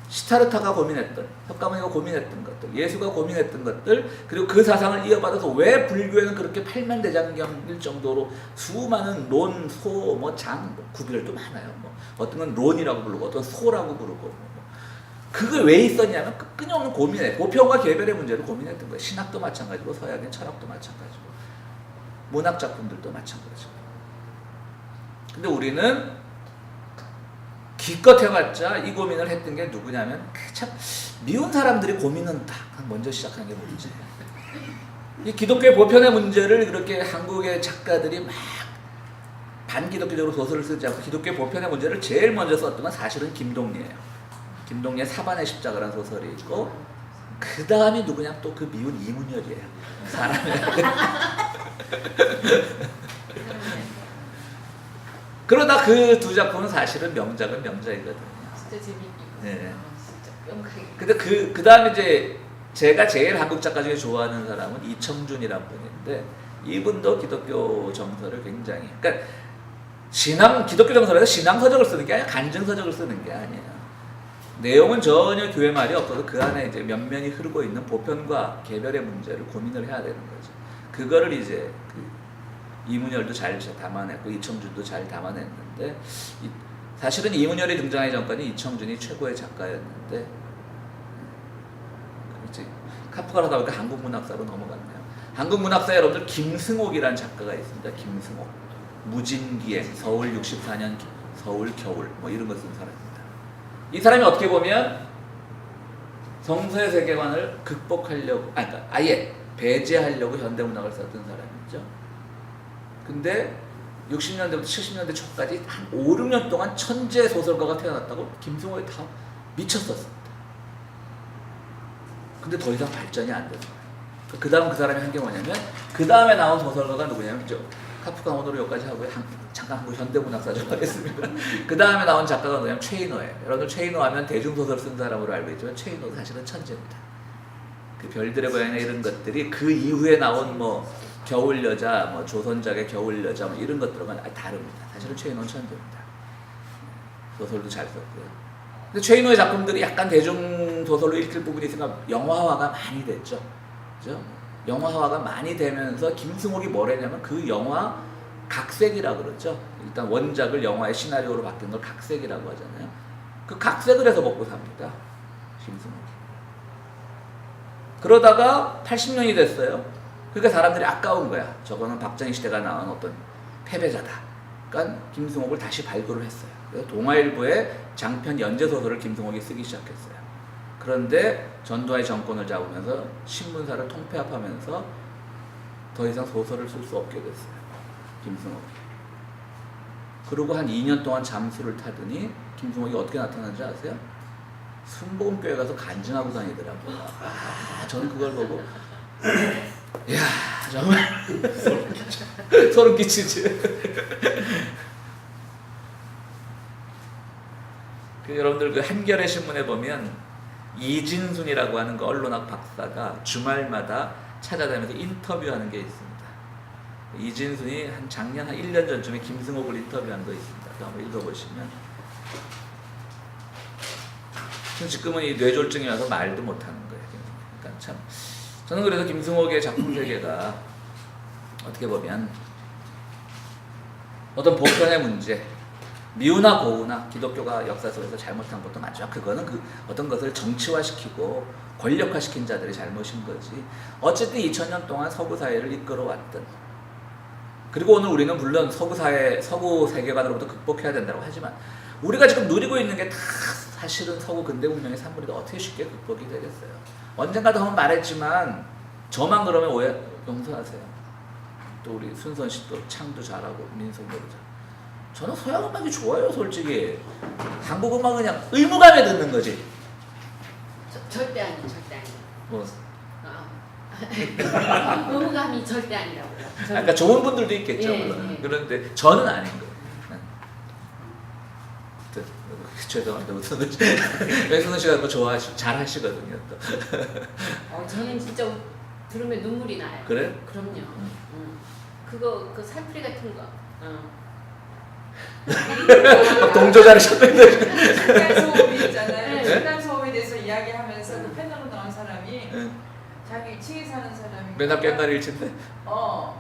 시타르타가 고민했던, 혁가모니가 고민했던 것들, 예수가 고민했던 것들, 그리고 그 사상을 이어받아서 왜 불교에는 그렇게 팔만대장경일 정도로 수많은 론, 소, 장, 구별도 많아요. 어떤 건 론이라고 부르고 어떤 건 소라고 부르고 그게 왜 있었냐면 끊임없는 고민에 보편과 개별의 문제를 고민했던 거예요. 신학도 마찬가지고 서양의 철학도 마찬가지고 문학 작품들도 마찬가지고. 근데 우리는 기껏 해봤자 이 고민을 했던 게 누구냐면 참 미운 사람들이 고민은 딱 먼저 시작한 게 문제예요. 이 기독교의 보편의 문제를 그렇게 한국의 작가들이 막 반기독교적으로 소설을 쓰지 않고 기독교의 보편의 문제를 제일 먼저 썼던 건 사실은 김동리예요. 김동리의 사반의 십자가라는 소설이 있고 그 다음이 누구냐 또 그 미운 이문열이에요. 사람이 그러다 그 두 작품은 사실은 명작은 명작이거든요. 진짜 재밌고. 네. 진짜 명작이. 근데 그 다음에 이제 제가 제일 한국 작가 중에 좋아하는 사람은 이청준이라는 분인데 이분도 기독교 정서를 굉장히 그러니까 기독교 정서에서 신앙서적을 쓰는 게 아니라 간증서적을 쓰는 게 아니에요. 내용은 전혀 교회 말이 없어도 그 안에 이제 면면이 흐르고 있는 보편과 개별의 문제를 고민을 해야 되는 거죠. 그거를 이제 이문열도 잘 담아냈고 이청준도 잘 담아냈는데 사실은 이문열이 등장하기 전까지 이청준이 최고의 작가였는데 이제 카프카를 하다 보니까 한국문학사로 넘어갔네요. 한국문학사에 여러분들 김승옥이라는 작가가 있습니다. 김승옥. 무진기행, 서울 64년, 서울 겨울 뭐 이런 거 쓴 사람입니다. 이 사람이 어떻게 보면 성서의 세계관을 극복하려고 그러니까 아예 배제하려고 현대문학을 썼던 사람이죠. 근데 60년대부터 70년대 초까지 한 5, 6년 동안 천재 소설가가 태어났다고 김승호에 다 미쳤었습니다. 근데 더 이상 발전이 안 됐어요. 그 다음 그 사람이 한 게 뭐냐면 그 다음에 나온 소설가가 누구냐면 카프카 오늘은 여기까지 하고 잠깐 한국 현대문학사 좀 하겠습니다. 그 다음에 나온 작가가 누구냐면 최인호예요. 여러분들 최인호 하면 대중소설 쓴 사람으로 알고 있지만 최인호도 사실은 천재입니다. 그 별들의 고향이나 이런 것들이 그 이후에 나온 뭐 겨울여자, 뭐 조선작의 겨울여자 뭐 이런 것들과는 다릅니다. 사실은 최인호는 천재입니다. 소설도 잘 썼고요. 근데 최인호의 작품들이 약간 대중소설로 읽힐 부분이 있으니까 영화화가 많이 됐죠. 그죠? 영화화가 많이 되면서 김승옥이 뭘 했냐면 그 영화 각색이라고 그러죠. 일단 원작을 영화의 시나리오로 바뀐 걸 각색이라고 하잖아요. 그 각색을 해서 먹고 삽니다. 김승옥이. 그러다가 80년이 됐어요. 그러니까 사람들이 아까운 거야. 저거는 박정희 시대가 나온 어떤 패배자다. 그러니까 김승옥을 다시 발굴을 했어요. 그래서 동아일보의 장편 연재소설을 김승옥이 쓰기 시작했어요. 그런데 전두환이 정권을 잡으면서 신문사를 통폐합하면서 더 이상 소설을 쓸 수 없게 됐어요. 김승옥이. 그리고 한 2년 동안 잠수를 타더니 김승옥이 어떻게 나타나는지 아세요? 순복음교회 가서 간증하고 다니더라고요. 저는 그걸 보고 이야 정말 소름 끼치지. 여러분들 그 한겨레 신문에 보면 이진순이라고 하는 그 언론학 박사가 주말마다 찾아다니면서 인터뷰하는 게 있습니다. 이진순이 한 작년 한 1년 전쯤에 김승옥을 인터뷰한 거 있습니다. 한번 읽어보시면 지금은 이 뇌졸중이 와서 말도 못하는 거예요. 그러니까 참 저는 그래서 김승옥의 작품 세계가 어떻게 보면 어떤 보편의 문제, 미우나 고우나 기독교가 역사 속에서 잘못한 것도 맞죠. 그거는 그 어떤 것을 정치화시키고 권력화시킨 자들의 잘못인 거지. 어쨌든 2000년 동안 서구 사회를 이끌어왔던, 그리고 오늘 우리는 물론 서구 세계관으로부터 극복해야 된다고 하지만 우리가 지금 누리고 있는 게 다 사실은 서구 근대 문명의 산물이다. 어떻게 쉽게 극복이 되겠어요? 언젠가도 한번 말했지만 저만 그러면 용서하세요. 또 우리 순선 씨 또 창도 잘하고 민속노도 잘. 저는 서양 음악이 좋아요, 솔직히. 한국 음악은 그냥 의무감에 듣는 거지. 절대 아니에요, 절대 아니에요. 뭐. 의무감이 절대 아니라고요. 그러니까 좋은 분들도 있겠죠. 예, 물론. 예. 그런데 저는 아닌 거예요. 죄송합니다. 외순은 씨가 뭐 잘 하시거든요. 또. 저는 진짜 들으면 눈물이 나요. 그래? 그럼요. 그거 그 살풀이 같은 거. 동조자를 쳤는데. 층간소음이 있잖아요. 네. 층간소음에 대해서 이야기하면서 그 패널로 나온 사람이 자기 2층에 사는 사람이 맨날 꽹가리 일친데.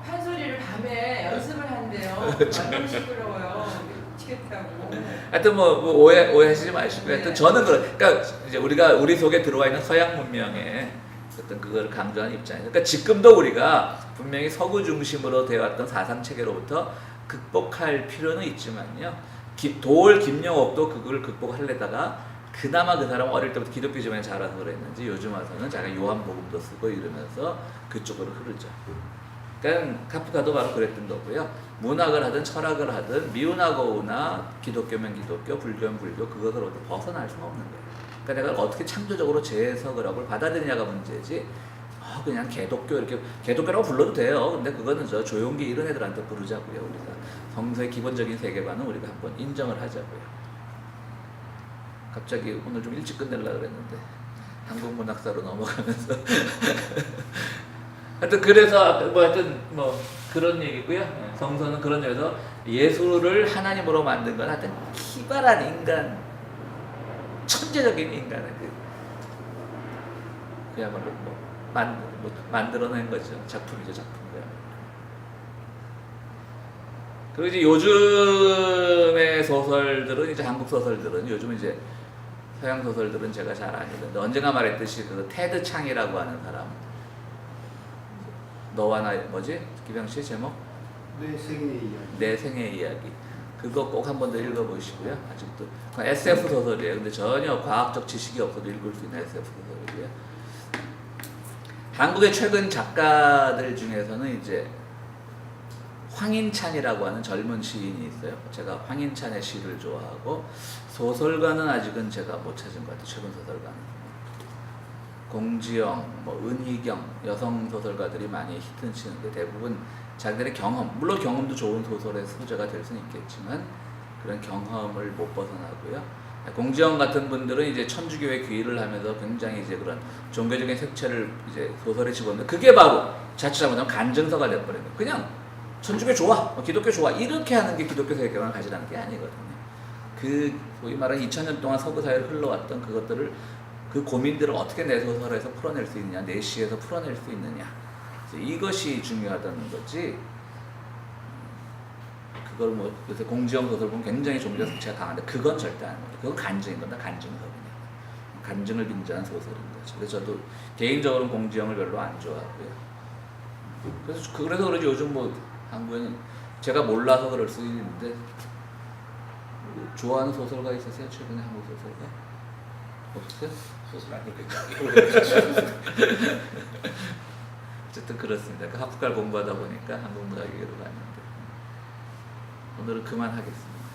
판소리를 밤에 연습을 한대요. 완전 시끄러워요. 미치겠다고. 하여튼 뭐 오해하시지 마시고, 하여튼 저는 그러니까 이제 우리 속에 들어와 있는 서양 문명의 어떤 그걸 강조하는 입장이에요. 그러니까 지금도 우리가 분명히 서구 중심으로 되어 왔던 사상 체계로부터 극복할 필요는 있지만요. 도올 김영옥도 그걸 극복하려다가 그나마 그 사람은 어릴 때부터 기독교 집안에 자라서 그랬는지 요즘 와서는 자기가 요한복음도 쓰고 이러면서 그쪽으로 흐르죠. 그러니까 카프카도 바로 그랬던 거고요. 문학을 하든 철학을 하든 미우나 고우나 기독교면 기독교, 불교면 불교, 그것으로부터 벗어날 수가 없는 거예요. 그러니까 내가 어떻게 창조적으로 재해석을 하고 받아들이냐가 문제지. 그냥 개독교 이렇게 개독교라고 불러도 돼요. 근데 그거는 저 조용기 이런 애들한테 부르자고요. 우리가 성서의 기본적인 세계관은 우리가 한번 인정을 하자고요. 갑자기 오늘 좀 일찍 끝내려고 그랬는데 한국문학사로 넘어가면서 하여튼 그래서 뭐 그런 얘기고요. 성서는 그런 점에서 예술을 하나님으로 만든 건 하여튼 기발한 인간, 천재적인 인간의 그야말로 만들어낸 거죠. 작품이죠, 작품이요. 그리고 이제 요즘의 소설들은 이제 한국 소설들은 요즘 이제 서양 소설들은 제가 잘 아니는데 언젠가 말했듯이 그 테드 창이라고 하는 사람, 너와 나 뭐지? 기병 씨 제목? 내 생의 이야기. 내 생의 이야기. 그거 꼭 한 번 더 읽어보시고요. 아직도 SF 소설이에요. 근데 전혀 과학적 지식이 없어도 읽을 수 있는 SF 소설이고요. 한국의 최근 작가들 중에서는 이제 황인찬이라고 하는 젊은 시인이 있어요. 제가 황인찬의 시를 좋아하고 소설가는 아직은 제가 못 찾은 것 같아요. 최근 소설가는 공지영, 뭐 은희경 여성 소설가들이 많이 히트는 치는데 대부분 자기들의 경험, 물론 경험도 좋은 소설의 소재가 될 수는 있겠지만 그런 경험을 못 벗어나고요. 공지영 같은 분들은 이제 천주교의 귀의를 하면서 굉장히 이제 그런 종교적인 색채를 이제 소설에 집어넣는 그게 바로 자칫 잘못하면 간증서가 돼버려요. 그냥 천주교 좋아, 기독교 좋아 이렇게 하는 게 기독교 세계관을 가지라는 게 아니거든요. 그 소위 말하는 2000년 동안 서구 사회를 흘러왔던 그것들을 그 고민들을 어떻게 내 소설에서 풀어낼 수 있느냐, 내 시에서 풀어낼 수 있느냐 이것이 중요하다는 거지. 그걸 뭐 요새 공지영 소설 보면 굉장히 종교 색채가 강한데 그건 절대 아닙니다. 그건 간증인 건다. 간증서거든요. 간증을 빙자한 소설인 거죠. 그래서 저도 개인적으로는 공지영을 별로 안 좋아하고요. 그래서 그런지 요즘 뭐 한국에는 제가 몰라서 그럴 수 있는데 좋아하는 소설가 있으세요? 최근에 한국 소설가? 없어요? 소설 안 읽겠죠. 어쨌든 그렇습니다. 그 하프칼 공부하다 보니까 한국 문학에게로 갔는데 오늘은 그만하겠습니다.